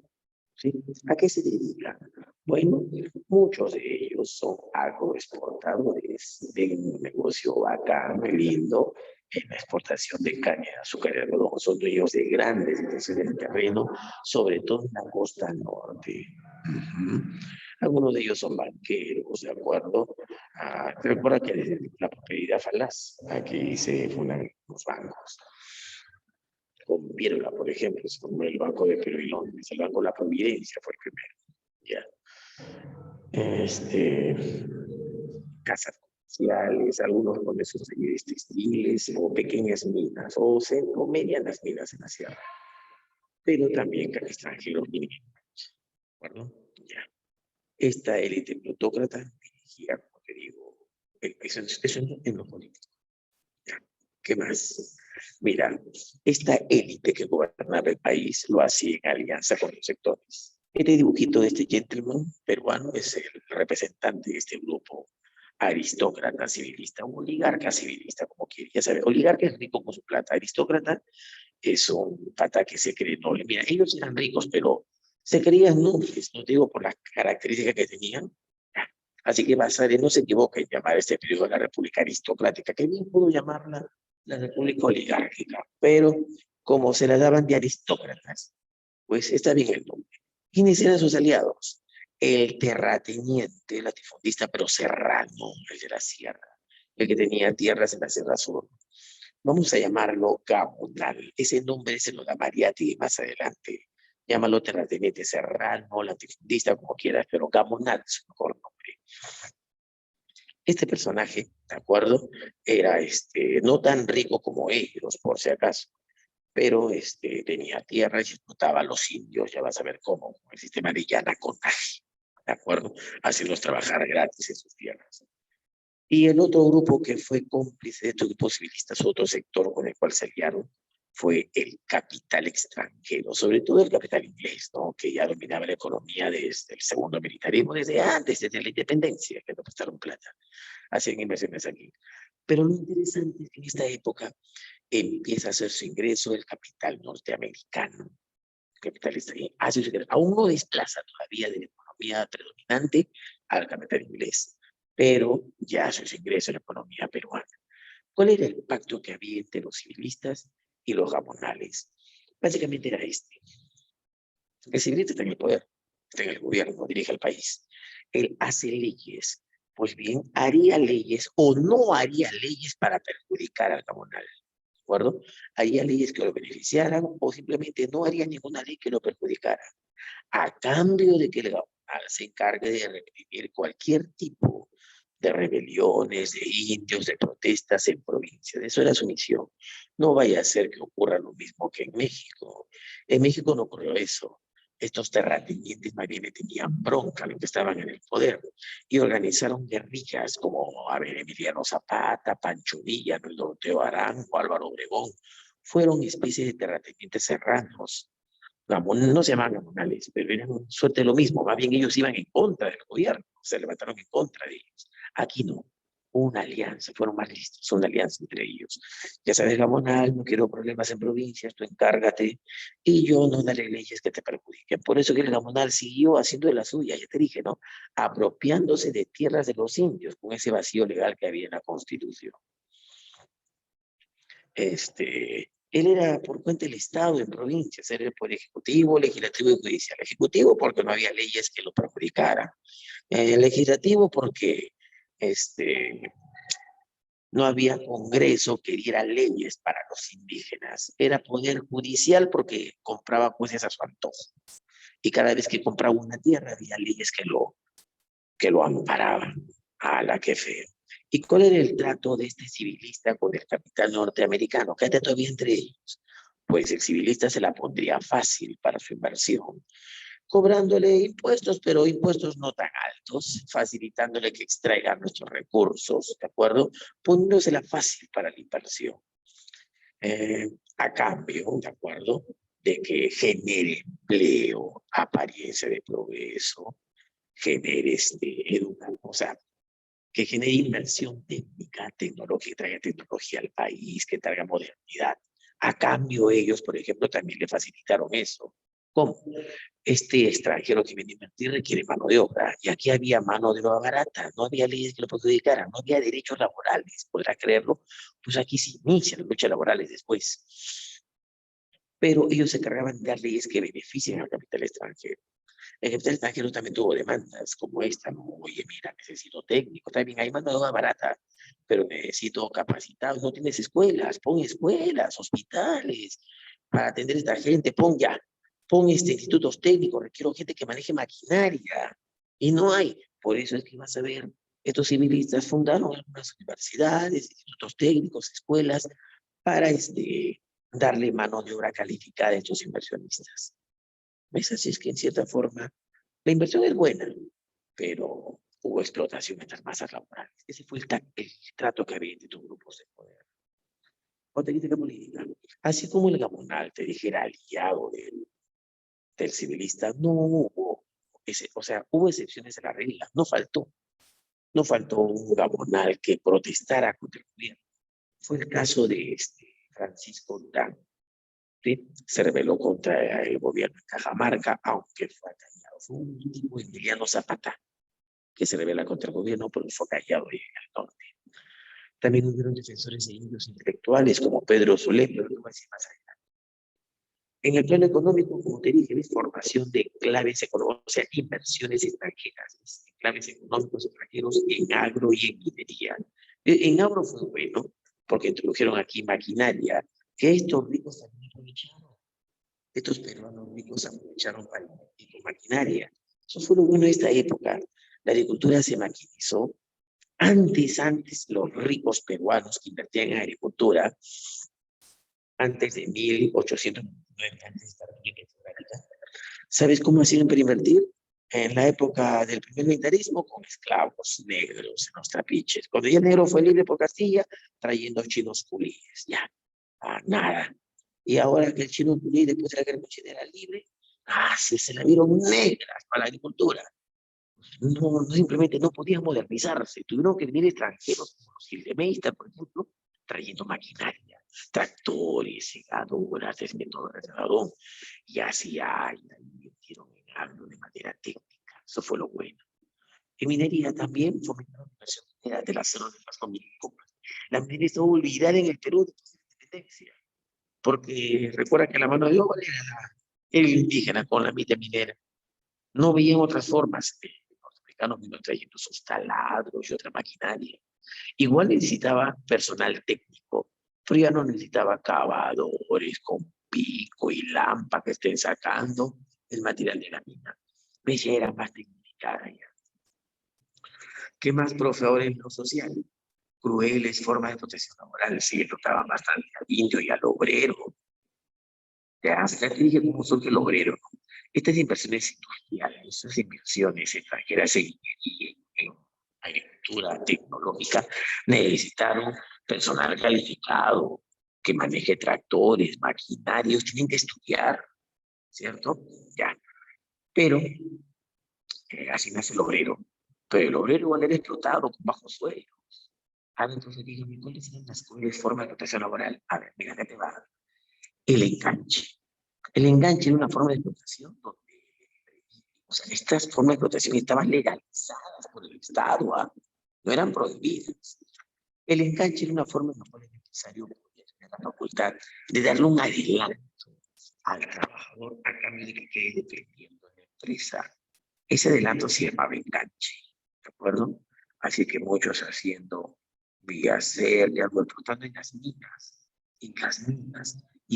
¿Sí? ¿A qué se dedican? Bueno, muchos de ellos son agroexportadores de un negocio bacán, muy lindo, en la exportación de caña de azúcar y algodón. Son dueños de grandes extensiones de terreno, sobre todo en la costa norte. Algunos de ellos son banqueros, ¿de acuerdo? Recuerda que desde la propiedad falaz, aquí se fundan los bancos. Con Piérola, por ejemplo, se formó el Banco de Perú y Londres, el Banco de la Providencia fue el primero. Casas comerciales, algunos con esos talleres textiles, o pequeñas minas, o medianas minas en la sierra. Pero también que extranjeros vinieron, ¿de acuerdo? Ya. Esta élite plutócrata dirigía, como te digo, eso en lo político. Ya. ¿Qué más? Mira, esta élite que gobernaba el país lo hacía en alianza con los sectores. Este dibujito de este gentleman peruano es el representante de este grupo aristócrata civilista, un oligarca civilista, como quiere. Ya sabes, oligarca es rico con su plata, aristócrata es un pata que se cree noble. Mira, ellos eran ricos, pero se creían nobles, no te digo por las características que tenían. Así que Basadre no se equivoca en llamar a este periodo la República Aristocrática, que bien pudo llamarla la República Oligárquica, pero como se la daban de aristócratas, pues está bien el nombre. ¿Quiénes eran sus aliados? El terrateniente, latifundista, pero serrano, el de la sierra, el que tenía tierras en la Sierra Sur. Vamos a llamarlo Gamonal. Ese nombre se lo da Mariatti más adelante. Llámalo terrateniente serrano, latifundista, como quieras, pero Gamonal es su mejor nombre. Este personaje, ¿de acuerdo? Era no tan rico como ellos, por si acaso, pero tenía tierras y explotaba a los indios, ya vas a ver cómo, con el sistema de llanaconaje, ¿de acuerdo? Haciéndolos trabajar gratis en sus tierras. Y el otro grupo que fue cómplice de estos grupos civilistas, otro sector con el cual se aliaron, fue el capital extranjero, sobre todo el capital inglés, ¿no? Que ya dominaba la economía desde el segundo militarismo, desde antes, desde la independencia, que no prestaron plata, hacían inversiones aquí. Pero lo interesante es que en esta época empieza a hacer su ingreso el capital norteamericano. El capital hace su ingreso. Aún no desplaza todavía de la economía predominante al capital inglés, pero ya hace su ingreso en la economía peruana. ¿Cuál era el pacto que había entre los civilistas y los gamonales? Básicamente era este. El civilista está en el poder, está en el gobierno, dirige el país. Él hace leyes. Pues bien, haría leyes o no haría leyes para perjudicar al gamonal. ¿De acuerdo? Haría leyes que lo beneficiaran o simplemente no haría ninguna ley que lo perjudicara. A cambio de que el gamonal se encargue de reprimir cualquier tipo de rebeliones, de indios, de protestas en provincias. Eso era su misión. No vaya a ser que ocurra lo mismo que en México. En México no ocurrió eso. Estos terratenientes más bien tenían bronca a los que estaban en el poder y organizaron guerrillas como Emiliano Zapata, Pancho Villa, Doroteo Arango, Álvaro Obregón. Fueron especies de terratenientes serranos. No se llamaban gamonales, pero eran suerte lo mismo. Más bien ellos iban en contra del gobierno, se levantaron en contra de ellos. Aquí no, una alianza, fueron más listos, una alianza entre ellos. Ya sabes, gamonal, no quiero problemas en provincias, tú encárgate, y yo no daré leyes que te perjudiquen. Por eso que el gamonal siguió haciendo de la suya, ya te dije, ¿no? Apropiándose de tierras de los indios, con ese vacío legal que había en la Constitución. Él era por cuenta del Estado en provincias, era el poder ejecutivo, legislativo y judicial. Ejecutivo porque no había leyes que lo perjudicaran. Legislativo porque no había congreso que diera leyes para los indígenas. Era poder judicial porque compraba jueces a su antojo. Y cada vez que compraba una tierra había leyes que lo amparaban. A la que feo. ¿Y cuál era el trato de este civilista con el capital norteamericano? ¿Qué trato había entre ellos? Pues el civilista se la pondría fácil para su inversión, cobrándole impuestos, pero impuestos no tan altos, facilitándole que extraiga nuestros recursos, ¿de acuerdo? Poniéndosela fácil para la inversión. A cambio, ¿de acuerdo? De que genere empleo, apariencia de progreso, genere o sea, que genere inversión técnica, tecnológica, traiga tecnología al país, que traiga modernidad. A cambio, ellos, por ejemplo, también le facilitaron eso. ¿Cómo? Este extranjero que viene a invertir requiere mano de obra, y aquí había mano de obra barata, no había leyes que lo perjudicaran, no había derechos laborales, podrá creerlo, pues aquí se inician las luchas laborales después. Pero ellos se cargaban de dar leyes que beneficien al capital extranjero. El capital extranjero también tuvo demandas como esta, ¿no? Oye, mira, necesito técnico, también hay mano de obra barata, pero necesito capacitados, no tienes escuelas, pon escuelas, hospitales, para atender a esta gente, pon institutos técnicos, requiero gente que maneje maquinaria, y no hay. Por eso es que vas a ver, estos civilistas fundaron algunas universidades, institutos técnicos, escuelas, para darle mano de obra calificada a estos inversionistas. ¿Ves? Así es que en cierta forma la inversión es buena, pero hubo explotación en las masas laborales. Ese fue el trato que había entre tus grupos de poder. Otra crítica política. Así como el Gamonal, te dijera, aliado del civilista, no hubo, o sea, hubo excepciones a la regla, no faltó un Gamonal que protestara contra el gobierno. Fue el caso de Francisco Durán, ¿sí? Se rebeló contra el gobierno de Cajamarca, aunque fue acallado. Fue un tipo Emiliano Zapata, que se rebela contra el gobierno, pero fue callado en el norte. También hubieron defensores de indios intelectuales como Pedro Solé, pero no voy a decir más adelante. En el plano económico, como te dije, es formación de claves económicas, o sea, inversiones extranjeras, claves económicos extranjeros en agro y en minería. En agro fue bueno, porque introdujeron aquí maquinaria, que estos ricos también aprovecharon. Estos peruanos ricos aprovecharon para invertir en maquinaria. Eso fue lo bueno de esta época. La agricultura se maquinizó. Antes, los ricos peruanos que invertían en agricultura, antes de 1899, antes de esta República Democrática, ¿sabes cómo hacían para invertir? En la época del primer militarismo, con esclavos negros en los trapiches. Cuando ya el negro fue libre por Castilla, trayendo chinos culíes, ya, nada. Y ahora que el chino culí, después de la guerra era libre, se la vieron negras para la agricultura. No, simplemente no podían modernizarse. Tuvieron que venir extranjeros como los Gildemeistas, por ejemplo, trayendo maquinaria, tractores, segadoras, desmetadoras de algodón, y así invirtieron en algo de manera técnica. Eso fue lo bueno. En minería también fomentaron la inversión minera de las zonas de las copas. La minería estuvo olvidada en el Perú después de la independencia, porque recuerda que la mano de obra era el indígena con la mitad minera. No veían otras formas. Los americanos vino trayendo sus taladros y otra maquinaria. Igual necesitaba personal técnico, pero ya no necesitaba cavadores con pico y lampa que estén sacando el material de la mina. Ya era más tecnificada ya. ¿Qué más, profe, ahora en lo social? Crueles formas de protección laboral, sí, trataban bastante al indio y al obrero. Ya te dije cómo surge el obrero, ¿no? Estas inversiones industriales, estas inversiones extranjeras en agricultura tecnológica necesitaron personal calificado que maneje tractores, maquinarios, tienen que estudiar, ¿cierto? Ya. Pero así nace el obrero. Pero el obrero igual era explotado con bajos sueldos. Entonces dígame, ¿cuáles eran las formas de protección laboral? A ver, mira, acá te va. El enganche. El enganche era una forma de explotación donde, o sea, estas formas de explotación estaban legalizadas por el Estado, no eran prohibidas. El enganche era una forma en la cual el empresario podía tener la facultad de darle un adelanto al trabajador a cambio de que quede dependiendo de la empresa. Ese adelanto se llamaba enganche, ¿de acuerdo? Así que muchos haciendo viacer y algo explotando en las minas y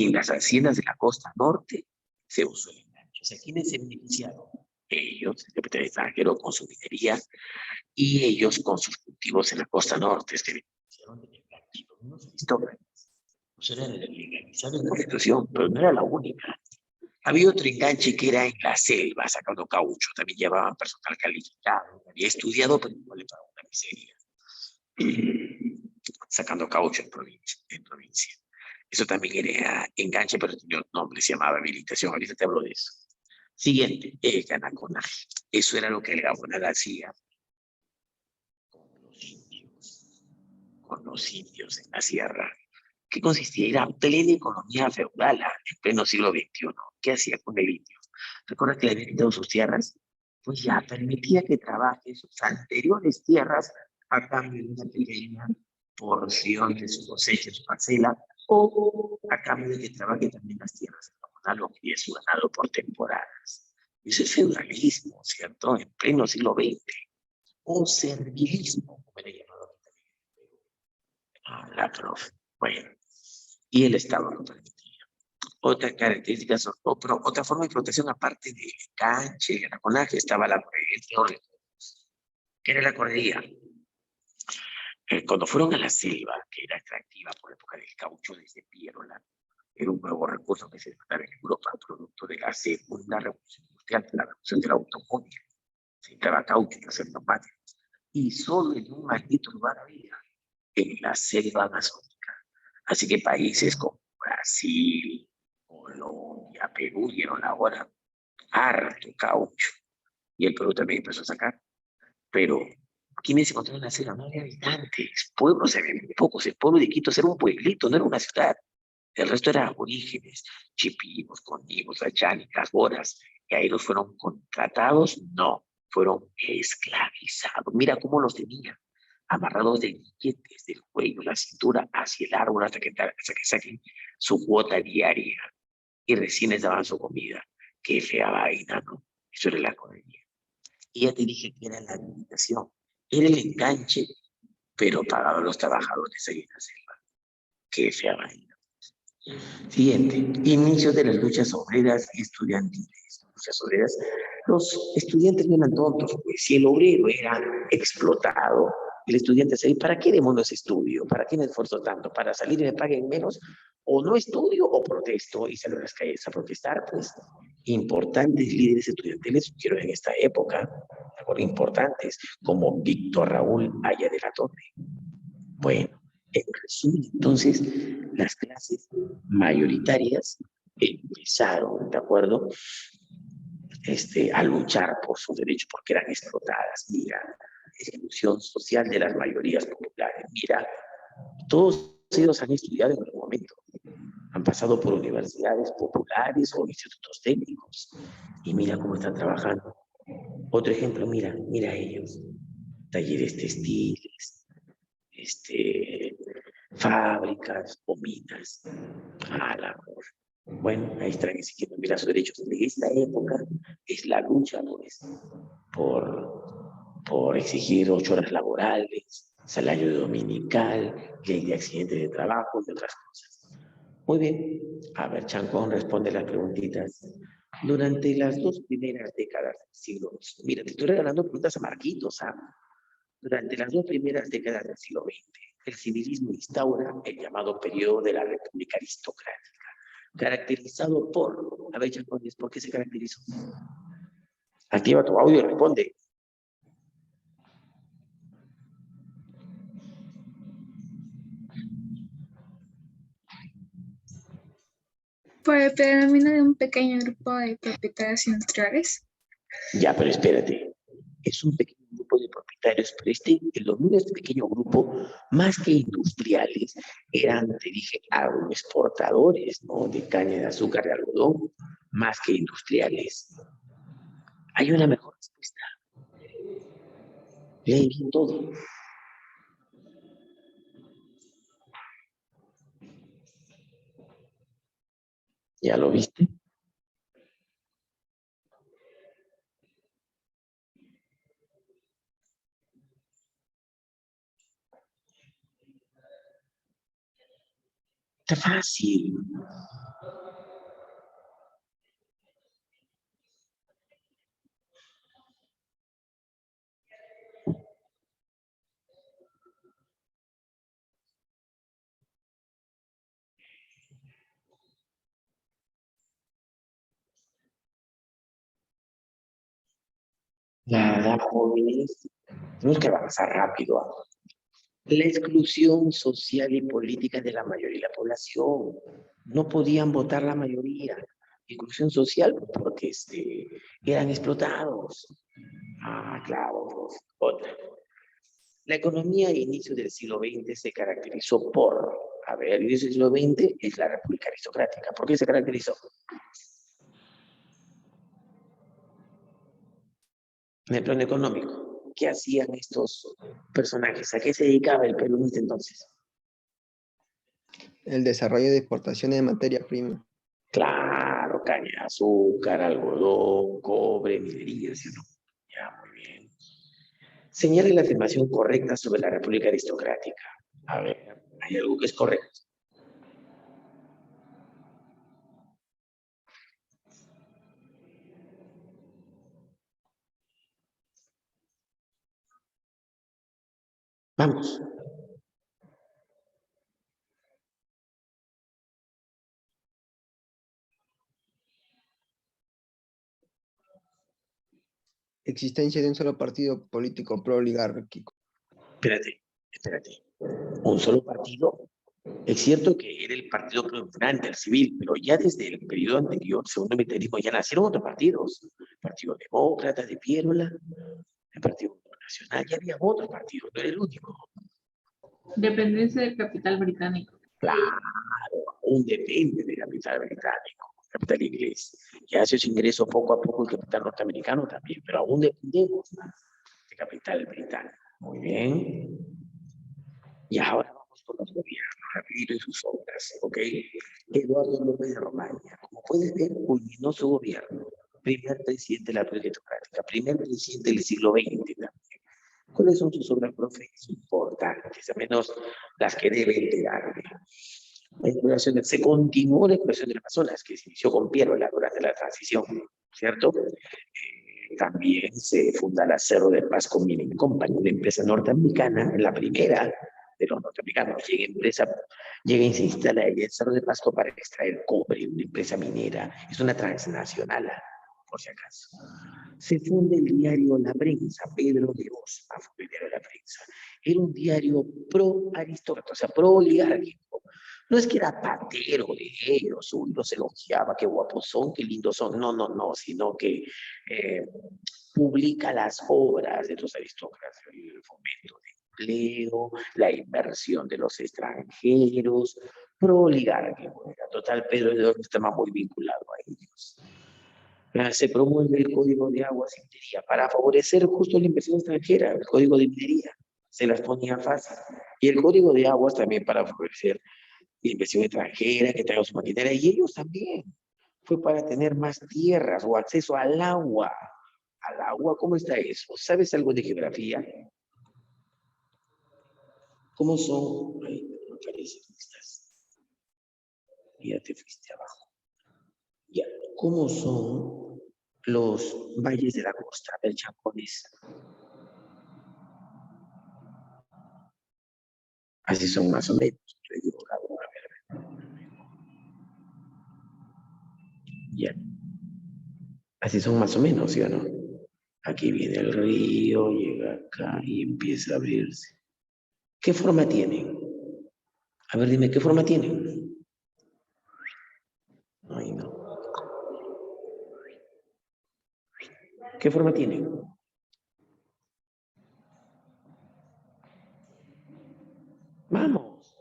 en las haciendas de la costa norte se usó el enganche. O sea, ¿quiénes se beneficiaron? Ellos, el capital extranjero con su minería y ellos con sus cultivos en la costa norte se beneficiaron del enganche. Unos aristócratas. Eso era legalizado en la Constitución, pero no era la única. Había otro enganche que era en la selva, sacando caucho. También llevaban personal calificado, había estudiado, pero no le pagaban una miseria. Sacando caucho en provincia. Eso también era enganche, pero tenía un nombre, se llamaba habilitación. Ahorita te hablo de eso. Siguiente, el canaconaje. Eso era lo que el Gabonal hacía con los indios en la sierra. ¿Qué consistía? Era plena economía feudal en pleno siglo XXI. ¿Qué hacía con el indio? Recuerda que le había quitado sus tierras, pues ya permitía que trabaje sus anteriores tierras a cambio de una pequeña porción de su cosecha, su parcela, o a cambio de que trabaje también las tierras, algo que es su ganado por temporadas. Eso es feudalismo, ¿cierto? En pleno siglo XX. O servilismo, como le llamaban a la profe. Bueno, y el Estado lo permitía. Otra característica, otra forma de explotación aparte del canche, el canaconaje, estaba la correría. ¿Qué era la correría? Cuando fueron a la selva, que era atractiva por la época del caucho desde Pierola, era un nuevo recurso que se explotaba en Europa, producto de la segunda revolución industrial, la revolución del automóvil. Se necesitaba caucho para hacer neumáticos. Y solo en un maldito lugar había, en la selva amazónica. Así que países como Brasil, Colombia, Perú dieron la hora, harto caucho. Y el Perú también empezó a sacar. Pero, ¿quiénes se encontraron en la selva? No había habitantes. Pueblos se ven pocos. El pueblo de Quito era un pueblito, no era una ciudad. El resto eran aborígenes, chipimos, conimos, achánicas, boras. Y ahí los fueron contratados, no, fueron esclavizados. Mira cómo los tenían, amarrados de billetes del cuello, la cintura, hacia el árbol hasta que saquen su cuota diaria. Y recién les daban su comida. Qué fea vaina, ¿no? Eso era la economía. Y ya te dije que era la limitación. Era el enganche, pero pagado a los trabajadores ahí en la selva. Qué fea vaina. Siguiente, inicio de las luchas obreras y estudiantiles. Luchas obreras. Los estudiantes no eran tontos, pues si el obrero era explotado, el estudiante se dice, ¿para qué demonios estudio? ¿Para qué me esfuerzo tanto? ¿Para salir y me paguen menos? O no estudio o protesto y salgo a las calles a protestar, pues importantes líderes estudiantiles quiero en esta época, importantes, como Víctor Raúl Haya de la Torre. Bueno, en resumen, entonces, las clases mayoritarias empezaron, ¿de acuerdo? A luchar por sus derechos porque eran explotadas. Mira, exclusión social de las mayorías populares. Mira, todos ellos han estudiado en algún momento. Han pasado por universidades populares o institutos técnicos. Y mira cómo están trabajando. Otro ejemplo, mira ellos. Talleres textiles, fábricas o minas. Bueno, ahí están exigiendo mira sus derechos. De esta época es la lucha, pues, por exigir 8 horas laborales, salario dominical, ley de accidentes de trabajo y otras cosas. Muy bien. A ver, Chancón, responde las preguntitas. Durante las 2 primeras décadas del siglo XX, mira, te estoy regalando preguntas a Marquitos, ¿ah? Durante las 2 primeras décadas del siglo XX, el civilismo instaura el llamado periodo de la República Aristocrática, caracterizado por... A ver, Chacones, ¿por qué se caracterizó? Activa tu audio y responde. Por el predominio de un pequeño grupo de propietarios industriales. Ya, pero espérate. Es un pequeño grupo de propietarios, pero el dominio de este pequeño grupo, más que industriales, eran, te dije, agroexportadores, ¿no? De caña de azúcar, de algodón, más que industriales. Hay una mejor respuesta. Lee bien todo. ¿Ya lo viste? Está fácil. Nada, jóvenes. Tenemos que avanzar rápido. La exclusión social y política de la mayoría de la población. No podían votar la mayoría. Inclusión social, porque eran explotados. Ah, claro, pues. Otra. La economía a inicio del siglo XX se caracterizó por, a ver, el inicio del siglo XX es la República Aristocrática. ¿Por qué se caracterizó? En el plano económico, ¿qué hacían estos personajes? ¿A qué se dedicaba el Perú en este entonces? El desarrollo de exportaciones de materia prima. Claro, caña de azúcar, algodón, cobre, minería, ¿sí o no? Ya, muy bien. Señale la afirmación correcta sobre la República Aristocrática. A ver, ¿hay algo que es correcto? Vamos. Existencia de un solo partido político pro-oligárquico. Espérate. Un solo partido. Es cierto que era el partido predominante, el civil, pero ya desde el periodo anterior, segundo militarismo, ya nacieron otros partidos. El Partido Demócrata de Piérola, el Partido Nacional, ya había otros partidos, no era el único. Dependencia del capital británico. Claro, aún depende del capital británico, capital inglés. Ya hace su ingreso poco a poco el capital norteamericano también, pero aún dependemos más del capital británico. Muy bien. Y ahora vamos con los gobiernos, rapidito y sus obras, ¿ok? Eduardo López de Romaña, como puedes ver, culminó su gobierno. Primer presidente de la República Democrática, primer presidente del siglo XX también. ¿Cuáles son sus obras, profe? Importantes, al menos las que debe enterarme. Se continuó la exploración del Amazonas, que se inició con Piérola durante la transición, ¿cierto? También se funda la Cerro de Pasco Mining Company, una empresa norteamericana, la primera de los norteamericanos. Llega y se instala allá en Cerro de Pasco para extraer cobre, una empresa minera. Es una transnacional, por si acaso. Se funda el diario La Prensa, Pedro de Osma fue el diario La Prensa. Era un diario pro-aristócrata, o sea, pro-oligárquico. No es que era patero de ellos, uno se elogiaba, qué guapos son, qué lindos son. No, sino que publica las obras de los aristócratas, el fomento de empleo, la inversión de los extranjeros, pro-oligárquico. Total, Pedro de Osma estaba muy vinculado a ellos. Se promueve el Código de Aguas y Minería para favorecer justo la inversión extranjera, el Código de Minería. Se las ponía fácil. Y el Código de Aguas también para favorecer la inversión extranjera, que traiga su maquinaria. Y ellos también. Fue para tener más tierras o acceso al agua. ¿Al agua? ¿Cómo está eso? ¿Sabes algo de geografía? ¿Cómo son? Ay, no parece que estás. Ya te fuiste abajo. Ya. ¿Cómo son los valles de la costa del Chacones? Así son más o menos. Estoy equivocado. A ver. Ya. Así son más o menos, ¿sí o no? Aquí viene el río, llega acá y empieza a abrirse. ¿Qué forma tienen? A ver, dime, ¿qué forma tienen? Ay, no. ¿Qué forma tienen? Vamos.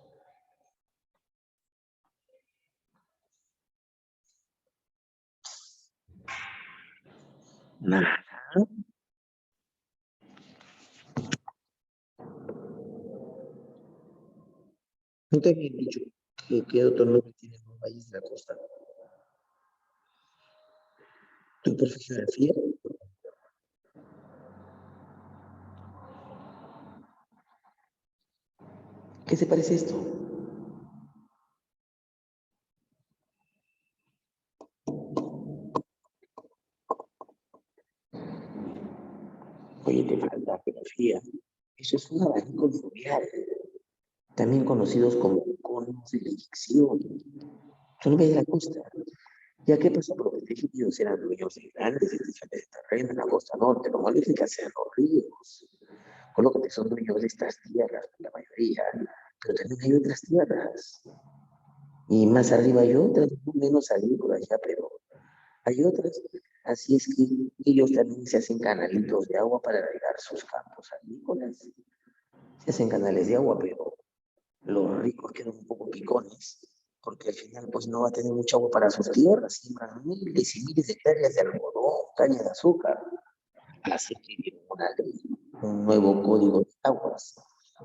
Nada. ¿No te habían dicho qué otro nombre tienen los valles de la costa? ¿Tu por geografía? ¿Qué se parece esto? Oye, te falta geografía. Eso es un abanico fluvial, también conocidos como conos de eyección. Son valles de la costa. ¿Ya qué pasó? Porque ellos eran dueños de grandes extensiones de terreno en la costa norte, como les hacen los ríos. Con lo que son dueños de estas tierras, la mayoría, pero también hay otras tierras. Y más arriba hay otras, menos salir por allá, pero Hay otras, así es que ellos también se hacen canalitos de agua para regar sus campos agrícolas. Se hacen canales de agua, pero los ricos quedan un poco picones, porque al final pues no va a tener mucha agua para sus tierras, siembran miles y miles de hectáreas de algodón, caña de azúcar. Así que dieron una ley, un nuevo código de aguas,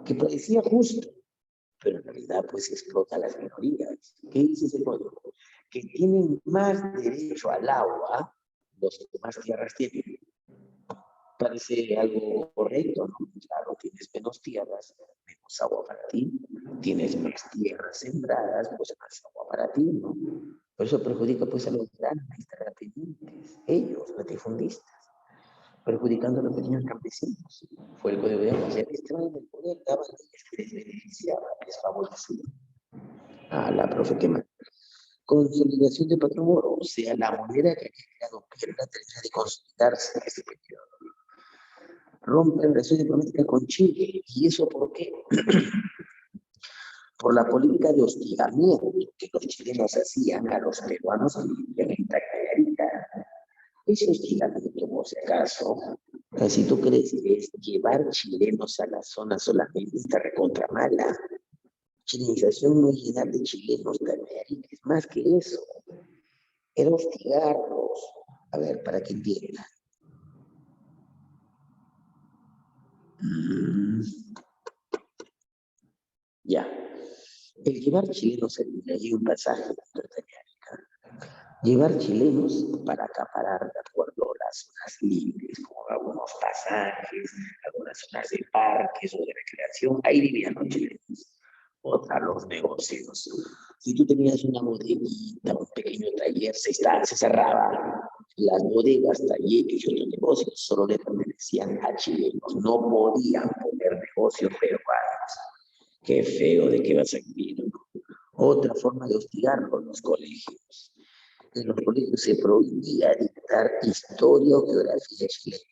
que parecía justo, pero en realidad pues explota a las minorías. ¿Qué dice ese código? Que tienen más derecho al agua los que más tierras tienen. Parece algo correcto, ¿no? Claro, tienes menos tierras, menos agua para ti, tienes más tierras sembradas, pues más agua para ti, ¿no? Por eso perjudica pues a los grandes terratenientes, ellos, latifundistas, perjudicando a los pequeños campesinos. Fue el código de aguas, ya que estaban en el poder, daban leyes que les beneficiaban, les favorecían. Ah, la profe, ¿qué más? Consolidación de patrón oro, o sea, la moneda que había creado Perla termina de consolidarse en este periodo. Rompen relaciones diplomáticas con Chile. ¿Y eso por qué? Por la política de hostigamiento que los chilenos hacían a los peruanos en esta Callarita. Ese hostigamiento, por si acaso, si tú crees que es llevar chilenos a la zona solamente, está recontra mala. Chilenización no es llenar de chilenos Callarita, es más que eso. Era hostigarlos. A ver, para que entiendan. Ya. El llevar chilenos en hay un pasaje de Norteamérica. Llevar chilenos para acaparar de acuerdo a las zonas libres, como algunos pasajes, algunas zonas de parques o de recreación, ahí vivían los chilenos. Otra, los negocios. Si tú tenías una bodeguita, un pequeño taller, se cerraba. Las bodegas, talleres y otros negocios solo le pertenecían a chilenos. No podían poner negocios peruanos. Qué feo de que vas a vivir. Otra forma de hostigarlo en los colegios. En los colegios se prohibía dictar historia o geografía chilena.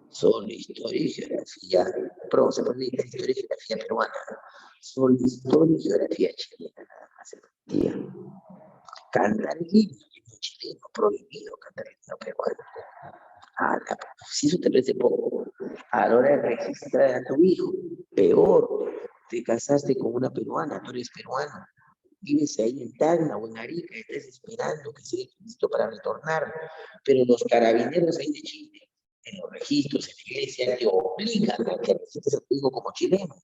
Solo historia y geografía, pero se prohibía dictar historia y geografía peruana. Solo historia y geografía chilena, nada más se permitía. Cantar el himno chileno, prohibido cantar el himno peruano. Si eso te parece poco, a la hora de registrar a tu hijo, peor, te casaste con una peruana, tú eres peruano, vives ahí en Tacna o en Arica, estás esperando que sea listo para retornar, pero los carabineros ahí de Chile, en los registros, en la iglesia, te obligan a que registres a tu hijo como chileno.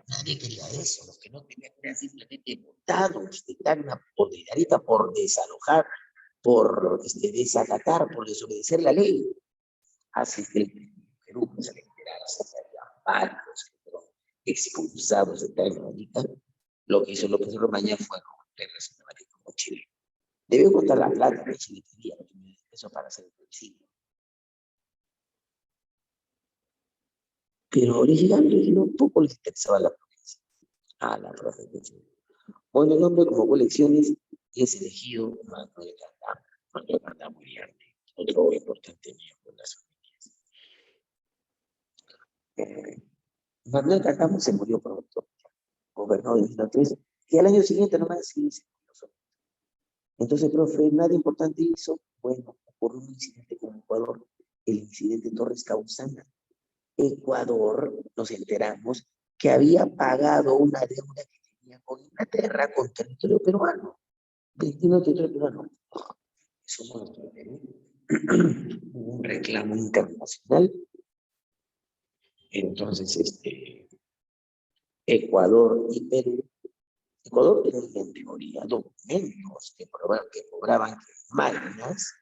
Nadie quería eso, los que no querían eran simplemente votados de Tacna o de Arica por desalojar, por desacatar, por desobedecer la ley. Así que el Perú se le se habían varios que fueron expulsados de Tacna. Lo que hizo López Romaña fue romper la Cinemática con Chile. Debió contar la plata que Chile tenía, eso para hacer el plebiscito. Pero originalmente no poco les interesaba la provincia. La provincia. Bueno, el hombre como elecciones y es elegido Manuel Candamo. Manuel Candamo Iriarte, otro importante miembro de las familias. Manuel Candamo se murió pronto. Gobernó en 2003 y al año siguiente nomás sí se murió. Entonces, profe, nada importante hizo. Bueno, ocurrió un incidente con Ecuador, el incidente Torres Causana. Ecuador, nos enteramos que había pagado una deuda que tenía con Inglaterra, con territorio peruano. Destino territorio peruano. Eso no es un reclamo internacional. Entonces, Ecuador y Perú. Ecuador tenía en teoría documentos que cobraban que Malvinas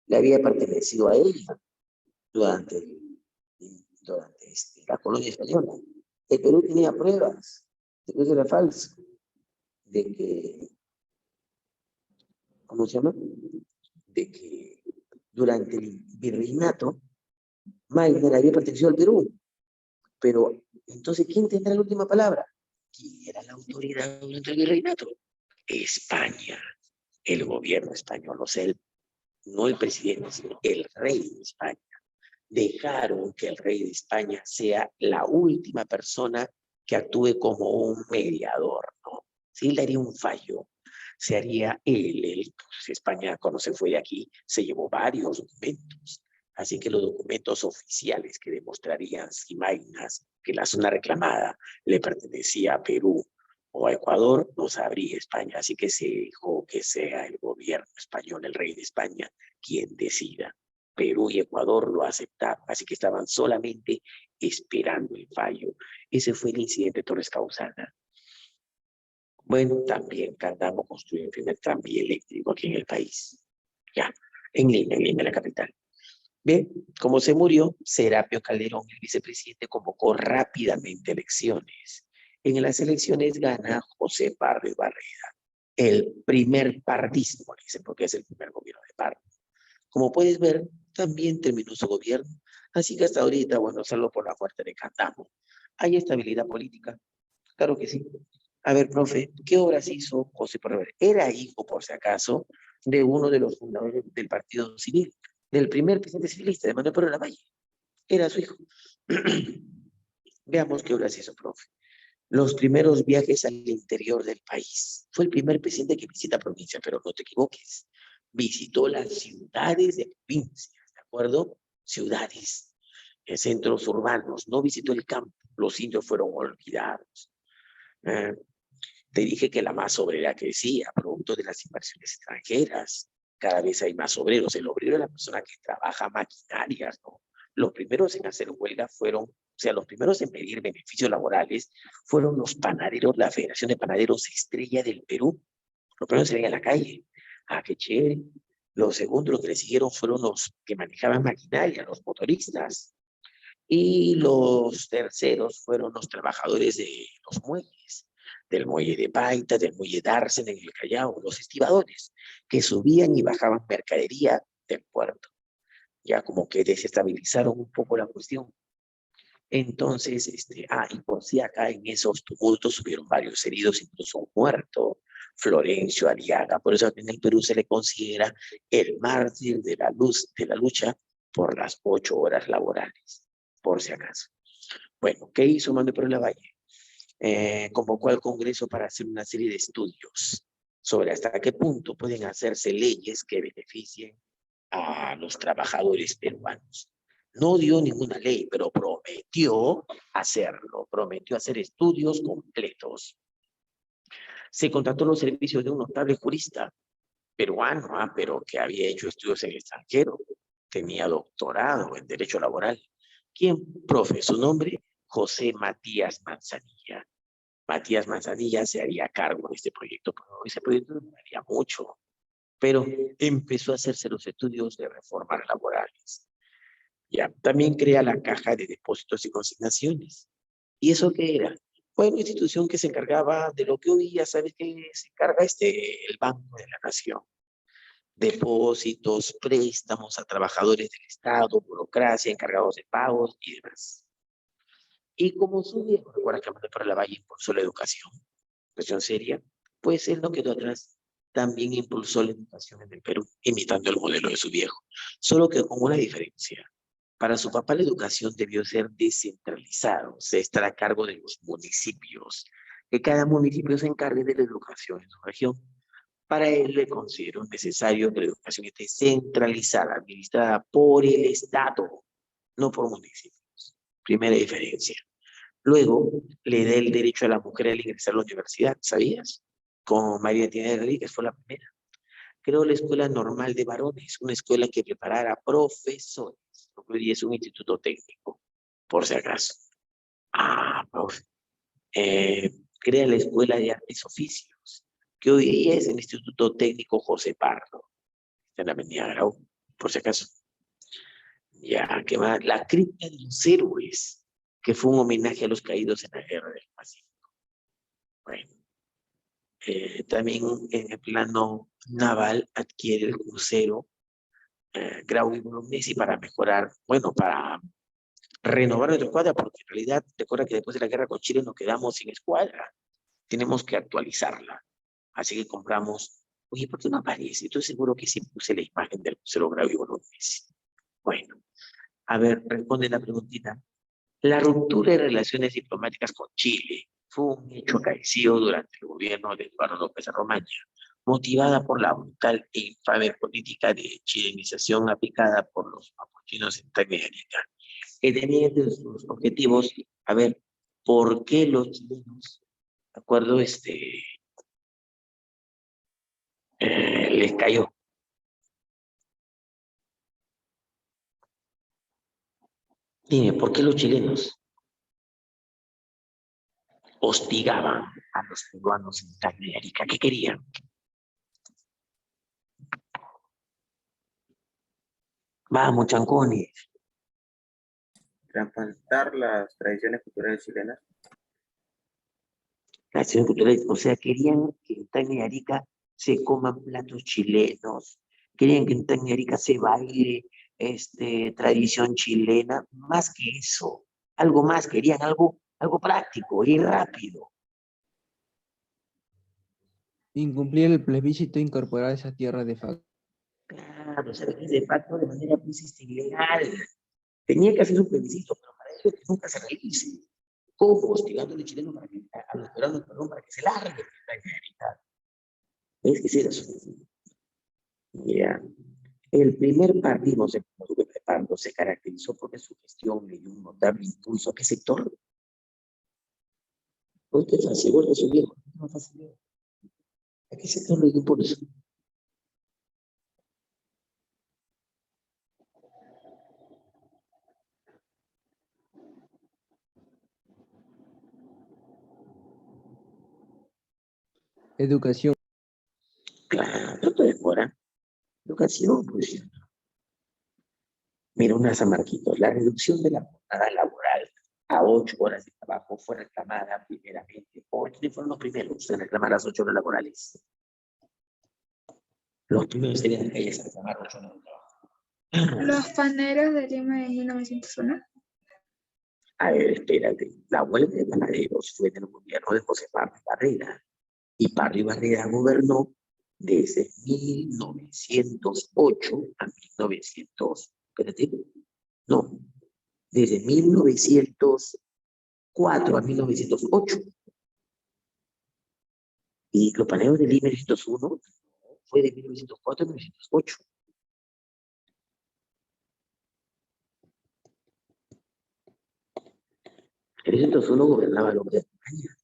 le había pertenecido a ella durante la colonia española. El Perú tenía pruebas de que eso era falso, de que, ¿cómo se llama? De que durante el virreinato Malvinas había pertenecido al Perú. Pero, entonces, ¿quién tendrá la última palabra? ¿Quién era la autoridad durante el virreinato? España, el gobierno español, o sea, no el presidente, sino el rey de España. Dejaron que el rey de España sea la última persona que actúe como un mediador, ¿no? Si él daría un fallo, se haría pues España cuando se fue de aquí se llevó varios documentos. Así que los documentos oficiales que demostrarían sin vainas que la zona reclamada le pertenecía a Perú o a Ecuador, no sabría España. Así que se dejó que sea el gobierno español, el rey de España, quien decida. Perú y Ecuador lo aceptaron, así que estaban solamente esperando el fallo. Ese fue el incidente de Torres Causana. Bueno, también Candamo construyó el primer tranvía eléctrico aquí en el país. Ya, en Lima, la capital. Bien, como se murió, Serapio Calderón, el vicepresidente, convocó rápidamente elecciones. En las elecciones gana José Pardo Barreda, el primer pardismo, dicen, porque es el primer gobierno de Pardo. Como puedes ver, también terminó su gobierno, así que hasta ahorita, bueno, salvo por la muerte de Candamo, ¿hay estabilidad política? Claro que sí. A ver, profe, ¿qué obras hizo José Pardo Barreda? Era hijo, por si acaso, de uno de los fundadores del Partido Civil, del primer presidente civilista, de Manuel Perón Lavalle. Era su hijo. Veamos qué obras hizo, profe. Los primeros viajes al interior del país. Fue el primer presidente que visita provincia, pero no te equivoques. Visitó las ciudades de provincias, ¿de acuerdo? Ciudades, centros urbanos. No visitó el campo. Los indios fueron olvidados. Te dije que la masa obrera crecía, producto de las inversiones extranjeras. Cada vez hay más obreros. El obrero es la persona que trabaja maquinarias, ¿no? Los primeros en hacer huelga fueron, o sea, los primeros en pedir beneficios laborales fueron los panaderos, la Federación de Panaderos Estrella del Perú. Los primeros salían a la calle. Ah, qué chévere. Los segundos, los que le siguieron fueron los que manejaban maquinaria, los motoristas. Y los terceros fueron los trabajadores de los muelles, del muelle de Paita, del muelle Dársen en el Callao, los estibadores, que subían y bajaban mercadería del puerto. Ya como que desestabilizaron un poco la cuestión. Entonces, y por si acá en esos tumultos hubieron varios heridos, incluso un muerto, Florencio Aliaga. Por eso en el Perú se le considera el mártir de la lucha por las 8 horas laborales, por si acaso. Bueno, ¿qué hizo Manuel Perón Lavalle? Convocó al Congreso para hacer una serie de estudios sobre hasta qué punto pueden hacerse leyes que beneficien a los trabajadores peruanos. No dio ninguna ley, pero prometió hacerlo, prometió hacer estudios completos. Se contrató los servicios de un notable jurista peruano, pero que había hecho estudios en el extranjero, tenía doctorado en Derecho Laboral. ¿Quién? Profe, su nombre, José Matías Manzanilla. Matías Manzanilla se haría cargo de este proyecto, pero ese proyecto no haría mucho, pero empezó a hacerse los estudios de reformas laborales. Ya, también crea la Caja de Depósitos y Consignaciones. ¿Y eso qué era? Fue una institución que se encargaba de lo que hoy ya sabes que se encarga el Banco de la Nación. Depósitos, préstamos a trabajadores del Estado, burocracia, encargados de pagos y demás. Y como su viejo, recuerda que Manuel Perón Lavalle impulsó la educación, cuestión seria, pues él no quedó atrás. También impulsó la educación en el Perú, imitando el modelo de su viejo, solo que con una diferencia. Para su papá la educación debió ser descentralizada, o sea, estar a cargo de los municipios, que cada municipio se encargue de la educación en su región. Para él le consideró necesario que la educación esté centralizada, administrada por el Estado, no por municipios. Primera diferencia. Luego, le da el derecho a la mujer al ingresar a la universidad, ¿sabías? Con María Trinidad Rodríguez fue la primera. Creó la Escuela Normal de Varones, una escuela que preparara profesores, lo que hoy es un instituto técnico, por si acaso. Profe. Crea la Escuela de Artes Oficios, que hoy día es el Instituto Técnico José Pardo, está en la Avenida Grau, por si acaso. Ya, ¿qué más? La Cripta de los Héroes, que fue un homenaje a los caídos en la Guerra del Pacífico. Bueno, también en el plano naval adquiere el crucero Grau y Bolognesi para mejorar, bueno, para renovar nuestra escuadra, porque en realidad, recuerda que después de la guerra con Chile nos quedamos sin escuadra. Tenemos que actualizarla. Así que compramos, oye, ¿por qué no aparece? Estoy seguro que sí puse la imagen del crucero Grau y Bolognesi. Bueno, a ver, responde la preguntita. La ruptura de relaciones diplomáticas con Chile fue un hecho acaecido durante el gobierno de Eduardo López Romaña. motivada por la brutal e infame política de chilenización aplicada por los mapuchinos en Tanganyika, que tenía entre sus objetivos, a ver, ¿por qué los chilenos, de acuerdo, les cayó? Dime, ¿por qué los chilenos hostigaban a los peruanos en Tanganyika? ¿Qué querían? Vamos, chancones. Trasplantar las tradiciones culturales chilenas. La acción cultural, o sea, querían que en Tanganyika se coman platos chilenos, querían que en Tanganyika se baile tradición chilena, más que eso, algo más, querían algo práctico y rápido. Incumplir el plebiscito e incorporar esa tierra de facto. Claro, o sea, que de facto de manera pues ilegal. Tenía que hacer un plebiscito, pero para eso que nunca se realice. ¿Cómo? Hostigando al chileno para que, a los peruanos, perdón, para que se largue de Tanganyika. Es que sí, eso. Ya. El primer partido se caracterizó porque su gestión le dio un notable impulso. ¿A qué sector? ¿Por qué fácil? ¿Por qué viejo? No fácil. ¿A qué sector le dio impulso? Educación. Claro, no te demora. Educación, pues. Mira, una San Marquitos, la reducción de la jornada laboral a 8 horas de trabajo fue reclamada primeramente por quienes fueron los primeros en reclamar las 8 horas laborales. Los primeros serían que ellas reclamar 8 horas de trabajo. Los paneros de Lima de 1901. A ver, espérate. La huelga de panaderos fue del gobierno de José Pardo Barrera. Y Pardo Barrera gobernó desde 1908 a 1900. Espérate. No. Desde 1904 a 1908. Y los paneros de Lima 1901 fue de 1904 a 1908. En 1901 gobernaba el hombre de España.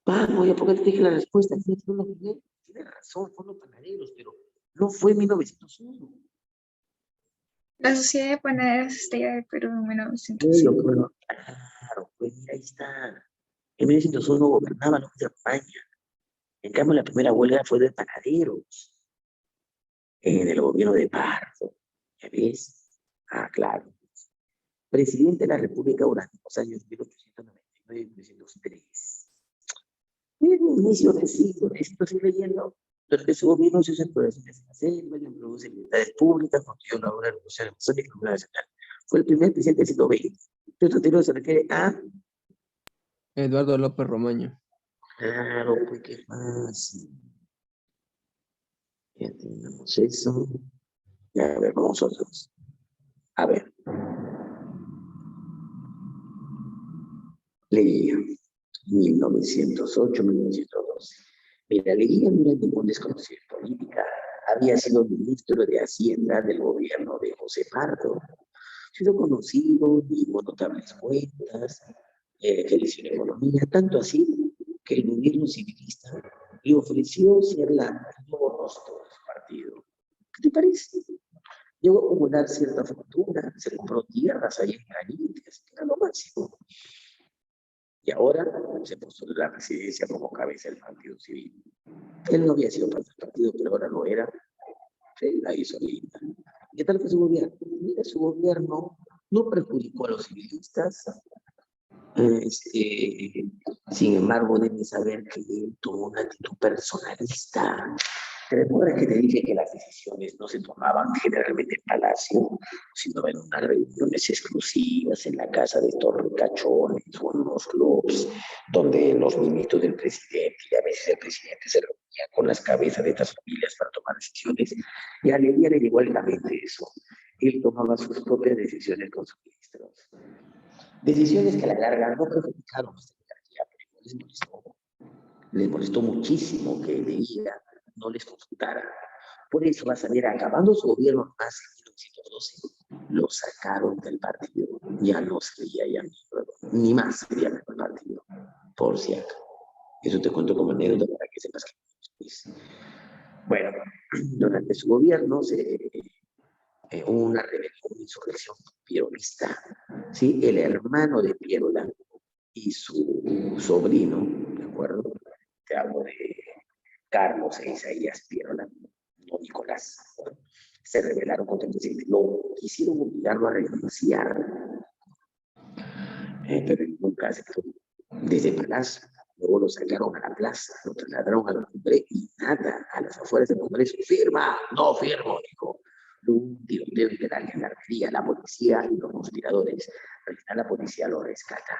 Vamos, ya porque te dije la respuesta. Tiene razón, fueron los panaderos, pero no fue 1901. La Sociedad de Panaderos Estella de Perú en 1901. Claro, pues mira, ahí está. En 1901 gobernaba el hombre de España. En cambio, la primera huelga fue de panaderos, en el gobierno de Pardo. ¿Ya ves? Ah, claro. Presidente de la República durante los años 1899 y 1903. En el inicio del siglo, estoy leyendo, durante su gobierno se hizo exploraciones en la selva, introduce militares públicas, construyó la obra de la Revolución Amazónica y la Nacional. Fue el primer presidente del siglo XX. Esto anterior se refiere a... Eduardo López Romaño. Claro, pues qué fácil. Ya tenemos eso. Ya, a ver, vamos nosotros. A ver. Leía. 1908-1912. Mira, Leguía durante un desconocido en política había sido ministro de Hacienda del gobierno de José Pardo. Ha sido conocido, dio notables cuentas, creció en economía, tanto así que el gobierno civilista le ofreció ser la nuevo rostro de su partido. ¿Qué te parece? Llegó a acumular cierta fortuna, se compró tierras ahí en Granites, que era lo máximo. Y ahora se postuló la presidencia como cabeza del partido civil. Él no había sido parte del partido, pero ahora lo era. Sí, la hizo linda. ¿Qué tal fue su gobierno? Mira, su gobierno no perjudicó a los civilistas. Sin embargo, deben saber que él tuvo una actitud personalista. ¿Te recuerdas que te dije que las decisiones no se tomaban generalmente en palacio, sino en unas reuniones exclusivas en la casa de estos ricachones o en unos clubs donde los ministros del presidente y a veces el presidente se reunían con las cabezas de estas familias para tomar decisiones, y a Leguía le llegó igualmente eso. Él tomaba sus propias decisiones con sus ministros. Decisiones que a la larga no perjudicaron a esta jerarquía, pero les molestó. Les molestó muchísimo que Leguía no les consultara. Por eso, vas a ver, acabando su gobierno más en 1912, lo sacaron del partido. Ya no sería ya ni más sería del partido, por si acaso. Eso te cuento como anécdota para que sepas que después. Bueno, durante su gobierno hubo una rebelión, una insurrección pierolista. ¿Sí? El hermano de Pierola y su sobrino, ¿de acuerdo? Te hablo de Carlos e Isaías Pierola, no Nicolás. Se rebelaron contra el presidente, lo quisieron obligarlo a renunciar, pero nunca aceptó. Desde Palacio, luego lo sacaron a la plaza, lo trasladaron al Congreso y nada, a las afueras del Congreso, firma, no firmo, dijo. Un tiroteo de la gendarmería, la policía y los conspiradores. Al final la policía lo rescata.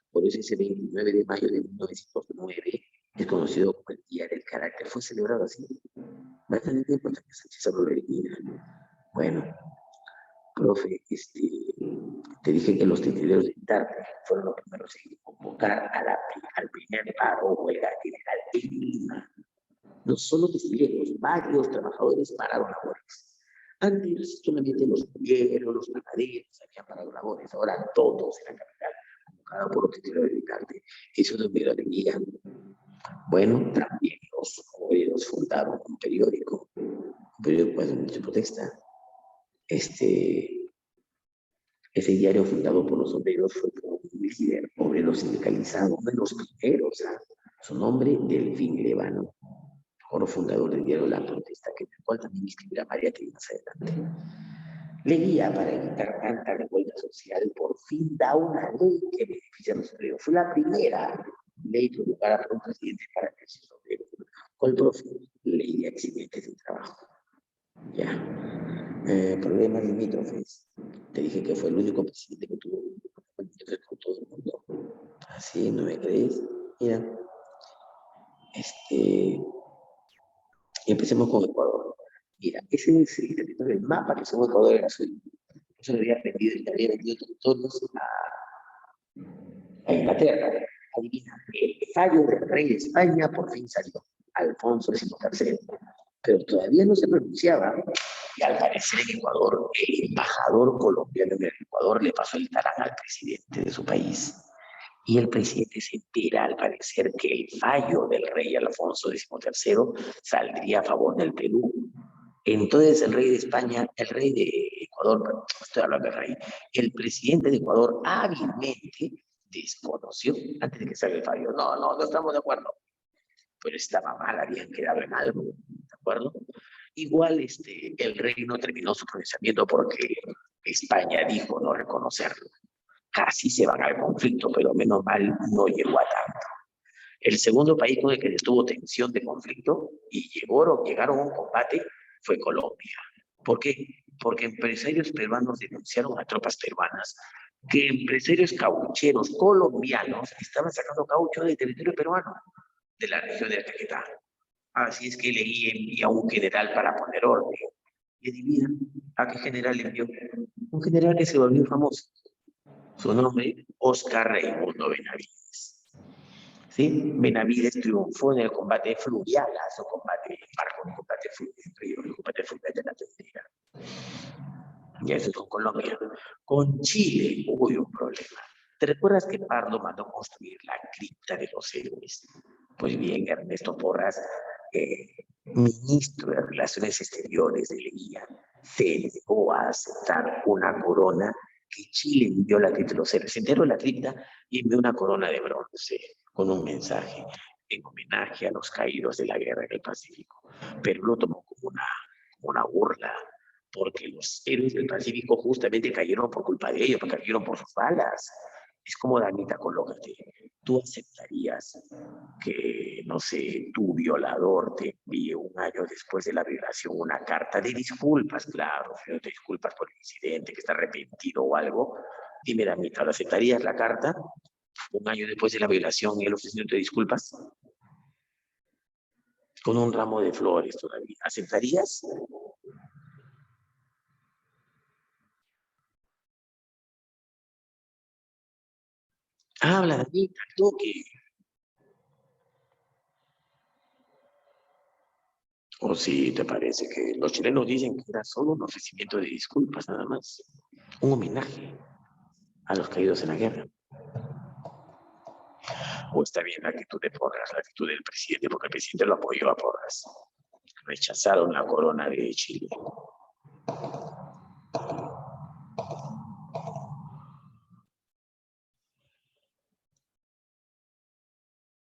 Por eso ese 29 de mayo de 1909 es conocido como el Día del Carácter. Fue celebrado así. Bastante tiempo hasta que Sánchez lo elimina. Bueno, profe, te dije que los titileros de tarde fueron los primeros en convocar al primer paro o huelga general en Lima. No solo titileros, varios trabajadores pararon labores. Antes solamente los polleros, los panaderos habían parado labores, ahora todos en la capital, convocados por los titileros de tarde. Eso no me da alegría. Bueno, también los obreros fundaron un periódico de protesta. Ese diario fundado por los obreros fue por un líder obrero sindicalizado, uno de los primeros, su nombre, Delfín Levano, fundador del diario La Protesta, que el cual también escribirá María que más adelante. Leguía, para evitar tanta revuelta social, por fin da una ley que beneficia a los obreros. Fue la primera ley promulgada por un presidente para que los obreros. ¿Cuál profe? Ley de accidentes de trabajo. Ya. Problemas limítrofes. Te dije que fue el único presidente que tuvo limítrofes con todo el mundo. Así, ¿no me crees? Mira. Empecemos con Ecuador. Mira, ese es el territorio del mapa que somos Ecuador era azul. Eso le había vendido territorios a Inglaterra. Adivina, el fallo del rey de España por fin salió, Alfonso XIII. Pero todavía no se pronunciaba. Y al parecer en Ecuador, el embajador colombiano en el Ecuador le pasó el talán al presidente de su país. Y el presidente se entera, al parecer, que el fallo del rey Alfonso XIII saldría a favor del Perú. Entonces el rey de España, el rey de Ecuador, estoy hablando del rey, el presidente de Ecuador hábilmente desconoció antes de que salga el fallo. No estamos de acuerdo. Pero estaba mal, habían quedado en algo, ¿de acuerdo? Igual el rey no terminó su procesamiento porque España dijo no reconocerlo. Casi se van al conflicto, pero menos mal no llegó a tanto. El segundo país con el que estuvo tensión de conflicto y llegaron a un combate fue Colombia. ¿Por qué? Porque empresarios peruanos denunciaron a tropas peruanas que empresarios caucheros colombianos estaban sacando caucho del territorio peruano, de la región del Caquetá. Así es que Leguía envía a un general para poner orden. Y adivinan a qué general le envió. Un general que se volvió famoso. Su nombre, Oscar Raimundo Benavides. ¿Sí? Benavides triunfó en el combate fluvial, su combate barco, el combate fluvial de la Tendera. Y eso es con Colombia. Con Chile hubo un problema. ¿Te recuerdas que Pardo mandó construir la cripta de los héroes? Pues bien, Ernesto Porras, ministro de Relaciones Exteriores de Leguía, se negó a aceptar una corona que Chile envió la cripta de los héroes. Se enteró de la cripta y envió una corona de bronce con un mensaje en homenaje a los caídos de la guerra en el Pacífico. Pero lo tomó como una burla, porque los héroes del Pacífico justamente cayeron por culpa de ellos, porque cayeron por sus balas. Es como, Danita, colócate. ¿Tú aceptarías que, no sé, tu violador te envíe un año después de la violación una carta de disculpas? Claro, de disculpas por el incidente, que está arrepentido o algo. Dime, Danita, ¿lo aceptarías la carta un año después de la violación y el ofrecimiento de disculpas? con un ramo de flores todavía. ¿Aceptarías? Habla, David, al toque. O si te parece que los chilenos dicen que era solo un ofrecimiento de disculpas, nada más. Un homenaje a los caídos en la guerra. O está bien la actitud de Porras, la actitud del presidente, porque el presidente lo apoyó a Porras. Rechazaron la corona de Chile.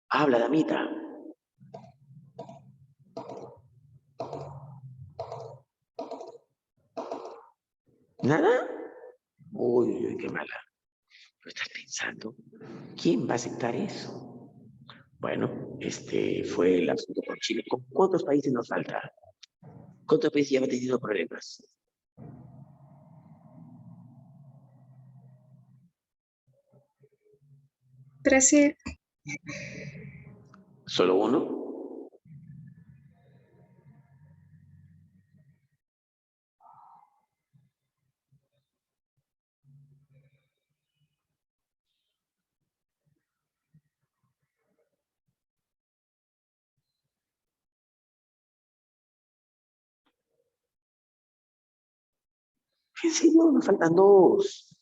Habla, damita. ¿Nada? Uy, uy, qué mala. ¿Lo estás pensando? ¿Quién va a aceptar eso? Bueno, este fue el asunto con Chile. ¿Con cuántos países nos falta? ¿Cuántos países ya han tenido problemas? Brasil. ¿Solo uno? ¿En serio? Nos faltan dos.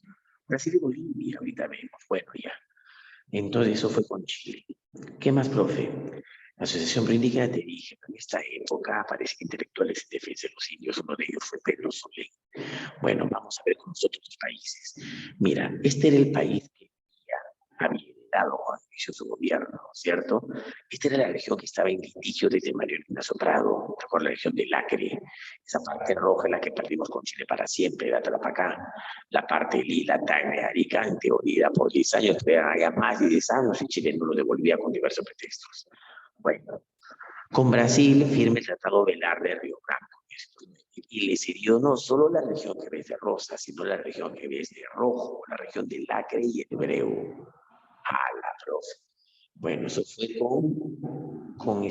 Brasil y Bolivia, ahorita vemos. Bueno, ya. Entonces eso fue con Chile. ¿Qué más, profe? La Asociación Indígena te dije, en esta época aparecen intelectuales en defensa de los indios, uno de ellos fue Pedro Solé. Bueno, vamos a ver con los otros países. Mira, este era el país que había dado a inicio su gobierno, ¿cierto? Esta era la región que estaba en litigio desde Mario Elena Soprado, recuerda la región del Acre, esa parte roja en la que perdimos con Chile para siempre, dátela para acá, la parte lila, Tacna, Arica, en teoría por 10 años, pero ya más de 10 años y Chile no lo devolvía con diversos pretextos. Bueno, con Brasil firme el Tratado Velar de Río Branco y le cedió no solo la región que ves de rosa, sino la región que ves de rojo, la región del Acre y el Hebreo a la profe. Bueno, eso fue con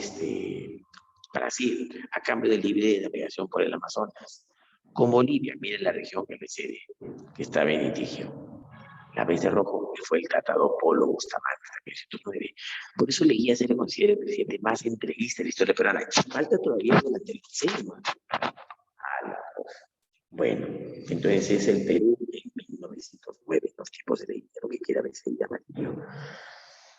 Brasil, a cambio de libre navegación por el Amazonas. Con Bolivia, miren la región que le cede, que estaba en litigio. La vez de rojo, que fue el tratado Polo Bustamante, de 1909. Por eso Leguía se le considera el presidente más entreguista de la historia peruana. Falta todavía la tercera. Bueno, entonces es el Perú en 1909, los tipos de ley, lo que quiera ver se llama.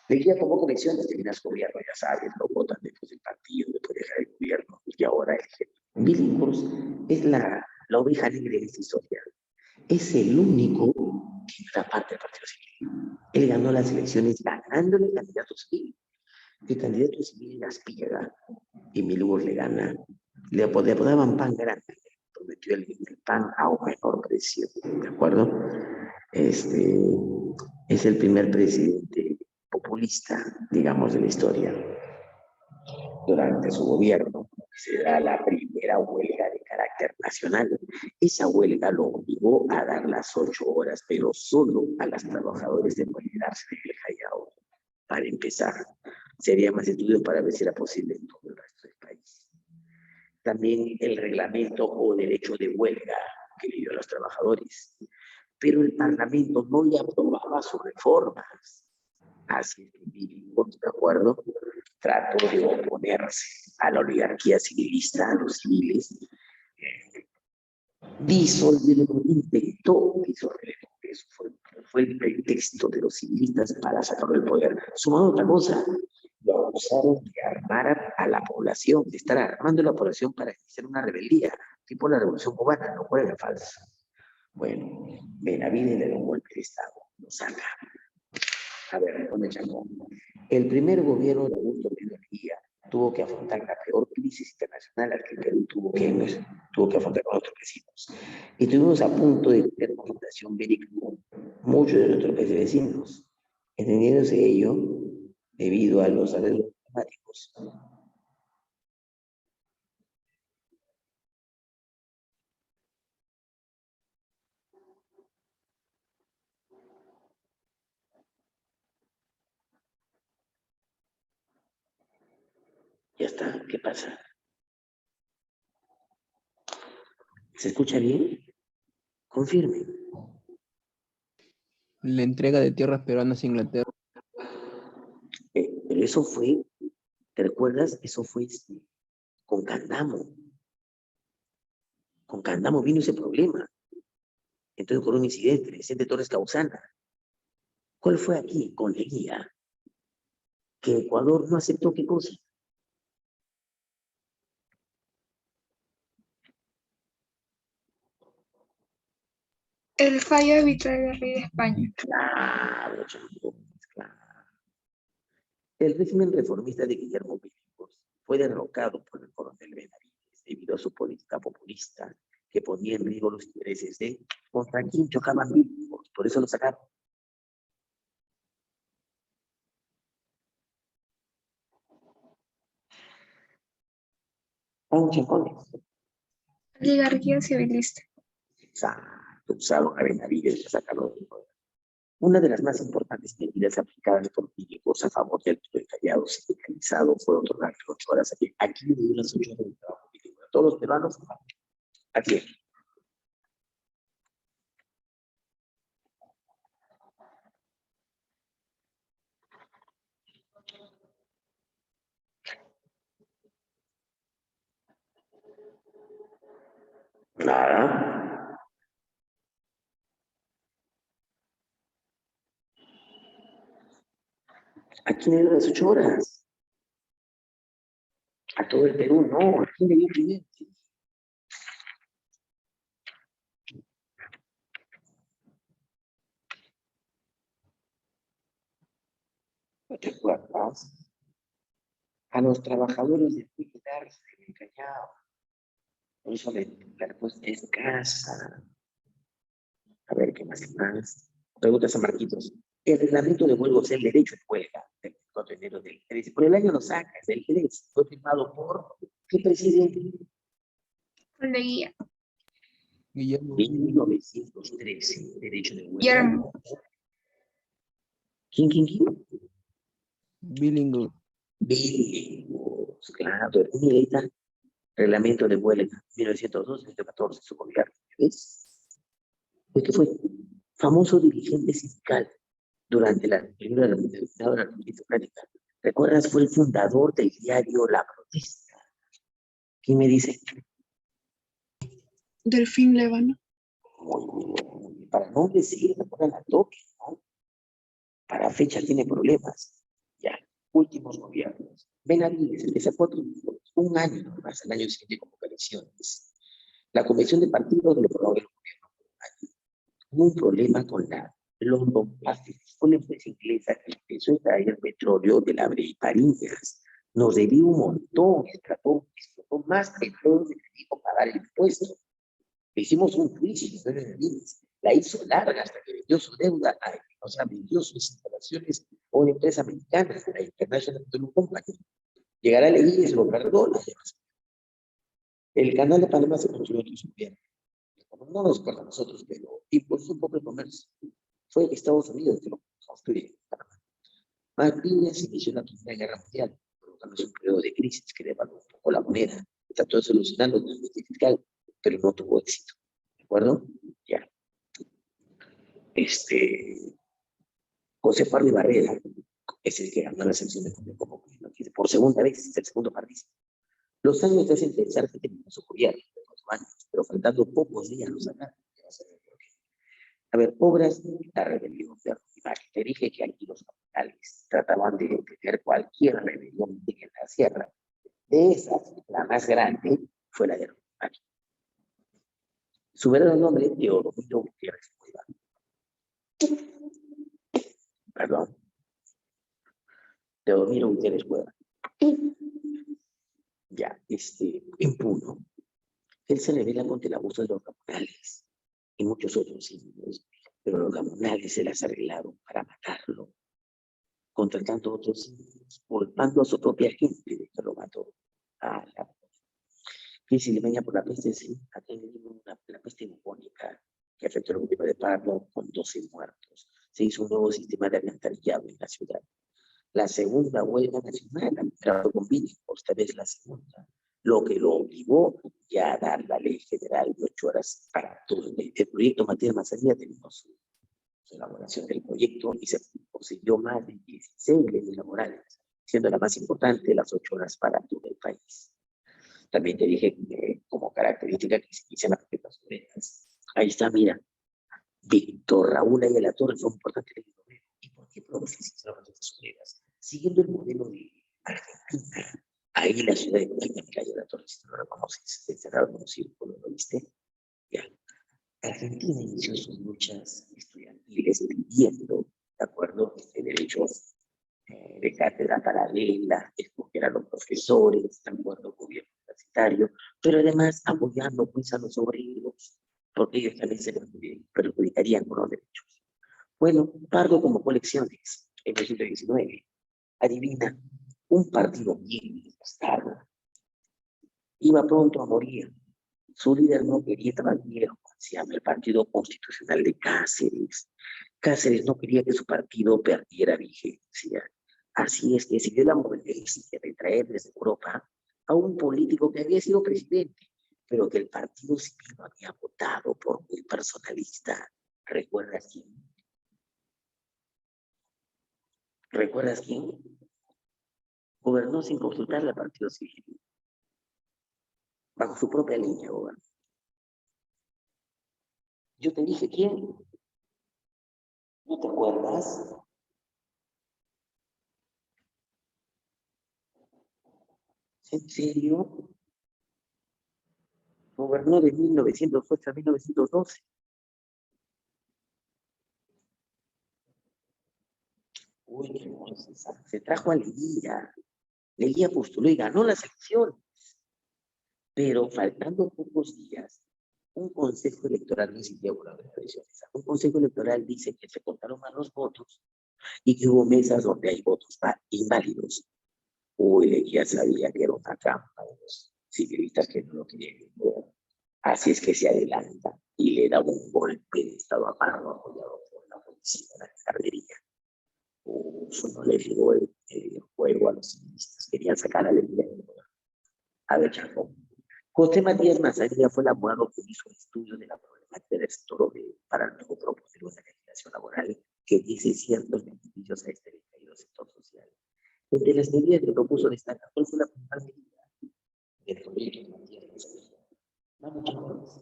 Leguía tomó conexiones, termina su gobierno, ya sabes, lo votan después del partido, después de dejar el gobierno, y ahora el Billy Cruz es la oveja negra de esta historia. Es el único que era parte del Partido Civil. Él ganó las elecciones ganándole el candidato civil. El candidato civil las piega y Milur le gana. Le apodaban pan grande. Prometió el pan a un menor precio. ¿De acuerdo? Es el primer presidente populista, digamos, de la historia. Durante su gobierno se da la primera huelga de carácter nacional. Esa huelga lo obligó a dar las 8 horas, pero solo a las trabajadoras de quedarse en el Callao. Para empezar, sería más estudios para ver si era posible en todo el resto del país. También el reglamento o derecho de huelga que le dio a los trabajadores. Pero el Parlamento no le aprobaba sus reformas. Así que ¿de acuerdo? Trató de oponerse a la oligarquía civilista, a los civiles, disolverlo, intentó disolverlo. Eso fue el pretexto de los civilistas para sacarlo del poder. Sumado a otra cosa, lo acusaron de armar a la población, de estar armando a la población para hacer una rebeldía, tipo la Revolución Cubana, lo cual era falso. Bueno, Benavides le da un golpe de Estado, lo saca. A ver, ¿dónde llamó? El primer gobierno de Augusto Pinochet tuvo que afrontar la peor crisis internacional al que el Perú tuvo que afrontar con otros vecinos. Y estuvimos a punto de tener confrontación bélica con muchos de nuestros países vecinos, entendiéndose ello debido a los arreglos climáticos. Ya está, ¿qué pasa? ¿Se escucha bien? Confirme. La entrega de tierras peruanas a Inglaterra. Pero eso fue, ¿te recuerdas? Eso fue con Candamo. Con Candamo vino ese problema. Entonces, por un incidente, Vicente Torres Causana. ¿Cuál fue aquí? Con Leguía. Que Ecuador no aceptó qué cosa. El fallo arbitral del rey de España. Claro, chicos, claro. El régimen reformista de Guillermo Billinghurst fue derrocado por el coronel Benavides debido a su política populista que ponía en riesgo los intereses de contra quien chocaban Billinghurst. Por eso lo sacaron. Chacones. Oligarquía civilista. Exacto, usaron a Benavides para sacarlo del poder. Una de las más importantes medidas aplicadas por Billinghurst a favor del proletariado sindicalizado fue otorgar 8 horas aquí. Aquí le dio las 8 horas de trabajo. A todos los peruanos, aquí. Nada. Aquí le dio las 8 horas. A todo el Perú, no. Aquí le dio primero. ¿No te acuerdas? A los trabajadores de Pilar se les engañaba. Por eso la respuesta es escasa. A ver, ¿qué más? Pregunta San Marquitos. El reglamento de huelga, o sea, el derecho de huelga del 4 de enero del 13. Por el año lo sacas, del 13. Fue firmado por ¿qué presidente? Por Leguía. Guillermo 1913. Derecho de huelga. Guillermo. ¿Quién? Billinghurst. Billinghurst, claro. Mira, ahí está. Reglamento de huelga, 1912-1914, su gobierno. ¿Ves? ¿Qué fue? Famoso dirigente sindical durante la primera revolución de la República Democrática. ¿Recuerdas? Fue el fundador del diario La Protesta. ¿Quién me dice? Delfín Lébano. Muy bien. Para nombre sí, recuerdan la toque, ¿no? Para fecha tiene problemas. Ya, últimos gobiernos. Benavides, empieza 1 año más, el año siguiente como elecciones. La convención de partidos le prorrogó el gobierno por 1 año. Hubo un problema con la London Pacific, fue una empresa inglesa que empezó a extraer petróleo de la Breitarias. Nos debió un montón, explotó más petróleo que dijo pagar el impuesto. Le hicimos un juicio, la hizo larga hasta que vendió su deuda, o sea, vendió sus instalaciones a una empresa americana, la International Petroleum Company. Llegará la ley y se lo perdona. El canal de Panamá se construyó en su gobierno. No nos acuerda a nosotros, pero impulsó un poco el comercio. Fue Estados Unidos que lo construyó. Más bien se inició la Primera Guerra Mundial, provocando un periodo de crisis que devaluó un poco la moneda. Trató de solucionarlo con el fiscal, pero no tuvo éxito. ¿De acuerdo? Ya. José Pardo Barrera es el que ganó las elecciones por segunda vez, es el segundo partido. Los años te hacen pensar que tenemos su gobierno de 4 años, pero faltando pocos días lo sacaron. A ver, obras de la rebelión de Artimac. Te dije que aquí los capitales trataban de detener cualquier rebelión en la sierra. De esas, la más grande fue la de Artimac. Su verdadero nombre es Teodomiro Gutiérrez Cueva. Perdón. Teodomiro Gutiérrez Cueva. Ya, en Puno. Él se revela contra el abuso de los gamonales y muchos otros indios, pero los gamonales se las arreglaron para matarlo, contratando a otros indios, culpando a su propia gente de que lo mató. La crisis limeña por la peste, sí, ha tenido la peste bubónica que afectó al gobierno de Pablo con 12 muertos. Se hizo un nuevo sistema de alcantarillado en la ciudad. la segunda huelga nacional, la primera fue con Villa, esta vez la segunda, lo que lo obligó ya a dar la ley general de 8 horas para todo el proyecto Matías Manzanilla. Tenemos su elaboración del proyecto y se consiguió más de 16 leyes laborales, siendo la más importante las 8 horas para todo el país. También te dije que como característica que se inician las protestas obreras. Ahí está, mira, Víctor Raúl Ayala Torres fue un importante ley. ¿Y por qué se hicieron las protestas obreras? Siguiendo el modelo de Argentina, ahí la ciudad de México, Ayala Torres, si no lo conoces, encerrado en un círculo, ¿lo viste? Ya. Argentina inició sus luchas estudiantiles pidiendo, ¿de acuerdo?, derechos de cátedra paralela, escoger a los profesores, de acuerdo, gobierno universitario, pero además apoyando pues a los obreros, porque ellos también se perjudicarían con los derechos. Bueno, Pardo convocó elecciones en 1919. Adivina, un partido bien desgastado iba pronto a morir. Su líder no quería, estaba viejo, se llama el Partido Constitucional de Cáceres. Cáceres no quería que su partido perdiera vigencia. Así es que decidió la movilización de traer desde Europa a un político que había sido presidente, pero que el partido civil no había votado por muy personalista. ¿Recuerdas quién? ¿Recuerdas quién? Gobernó sin consultar al partido civil. Bajo su propia línea gobernó. Yo te dije quién. ¿No te acuerdas? ¿En serio? Gobernó de 1908 a 1912. Uy, qué hermosa. Se trajo a Leguía. Leguía postuló y ganó las elecciones. Pero faltando pocos días, un consejo electoral, no existía una elecciones, un consejo electoral dice que se contaron más los votos y que hubo mesas donde hay votos inválidos. Uy, Leguía sabía que era una trampa de los civilistas que no lo querían ver. Así es que se adelanta y le da un golpe de estado a Pardo apoyado por la policía de la carrería. Eso no le llegó el juego a los civilistas. Querían sacar a Leguía a ver, Chacón. José Matías Manzanilla fue el abogado que hizo el estudio de la problemática del sector obrero para luego proponer una legislación laboral que dice ciertos beneficios a este decaído sector social. Entre las medidas que propuso destaca cuál fue la principal medida del proyecto de Matías Manzanilla. Vamos,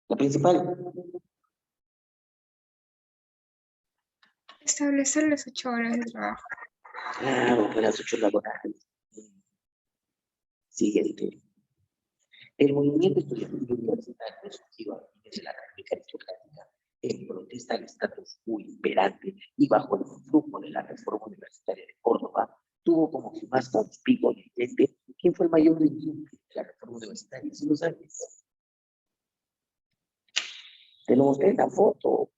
la principal. Establecer las 8 horas de trabajo. Claro, fue las 8 laborales. Siguiente. El movimiento estudiantil universitario surgió a fines de la República Aristocrática en protesta al estatus quo imperante y bajo el influjo de la reforma universitaria de Córdoba, tuvo como su más conspicuo dirigente quien fue el mayor dirigente de la reforma universitaria, ¿sí lo sabes? Te lo mostré en la foto.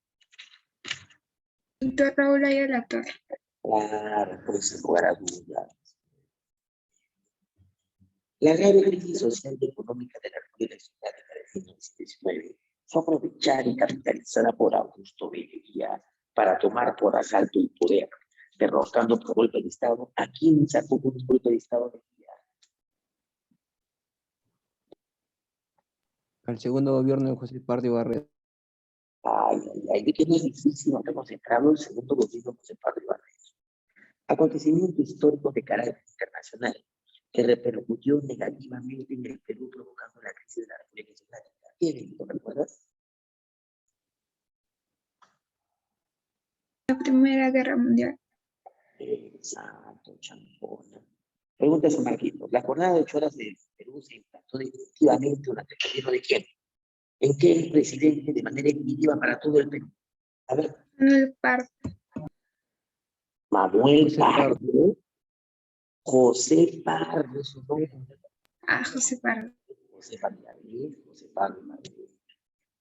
Víctor Raúl Ayala Torres. Claro, pues sin lugar a dudas. La grave crisis social y económica de la República Aristocrática de 1919 fue aprovechada y capitalizada por Augusto B. Leguía para tomar por asalto el poder, derrocando por golpe de Estado a quien sacó por un golpe de Estado de Leguía. Al segundo gobierno de José Pardo Barreto. Ay, de que no es difícil, nos hemos entrado el segundo gobierno de José Pardo Barreto. Acontecimiento histórico de carácter internacional que repercutió negativamente en el Perú, provocando la crisis de la República Aristocrática. ¿Qué evento recuerdas? La Primera Guerra Mundial. Exacto, champona. Pregunta a Marquito. La jornada de 8 horas de Perú se implantó definitivamente durante el gobierno de quién? ¿En qué presidente de manera definitiva para todo el Perú? A ver. Manuel Pardo. Manuel Pardo. José Pardo, su nombre. José Pardo. José Pardo.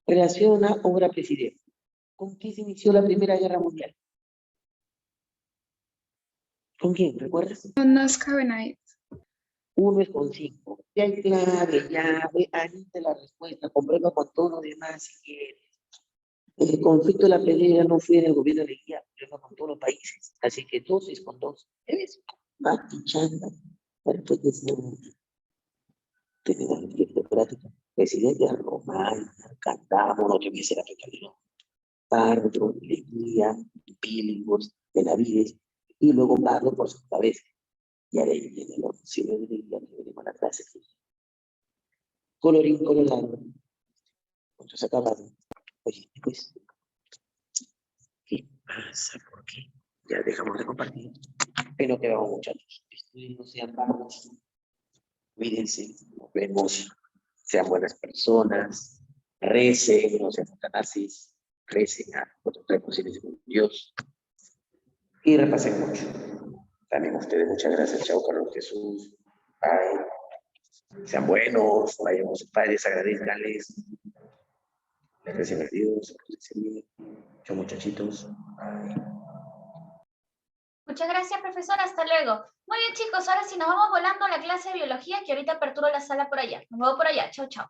Relaciona obra presidente. ¿Con qué se inició la Primera Guerra Mundial? ¿Con quién? ¿Recuerdas? Con Oscar Benavides. 1 es con 5. Ya hay clave, ya, ahí está la respuesta. Comprueba con todo lo demás si quieres. El conflicto de la pelea no fue en el gobierno de Leguía, fue con todos los países. Así que 2 es con 2. ¿Ves? Matichanda. Pero pues tener la democrática. Presidente Román, Cantamo, no tuviese la totalidad. Pardo, Leguía, Píligos, Benavides, y luego Pardo por su cabeza. Y ahí viene la opción de Leguía, que venimos a la clase. Colorín colorado. Entonces acabado. Oye, pues, ¿qué pasa? ¿Por qué? Ya dejamos de compartir. Pero que vamos, muchachos. Estudien, no sean vagos. Cuídense, nos vemos. Sean buenas personas. Recen, no sean satanazis. Recen a reconciliarse con Dios. Y repasen mucho. También a ustedes, muchas gracias. Chao, Carlos Jesús. Bye. Sean buenos, vayan a sus padres, agradezcanles. Les recen a Dios. Chao, muchachitos. Bye. Muchas gracias, profesor. Hasta luego. Muy bien, chicos. Ahora sí nos vamos volando a la clase de biología, que ahorita aperturo la sala por allá. Nos vemos por allá. Chao, chao.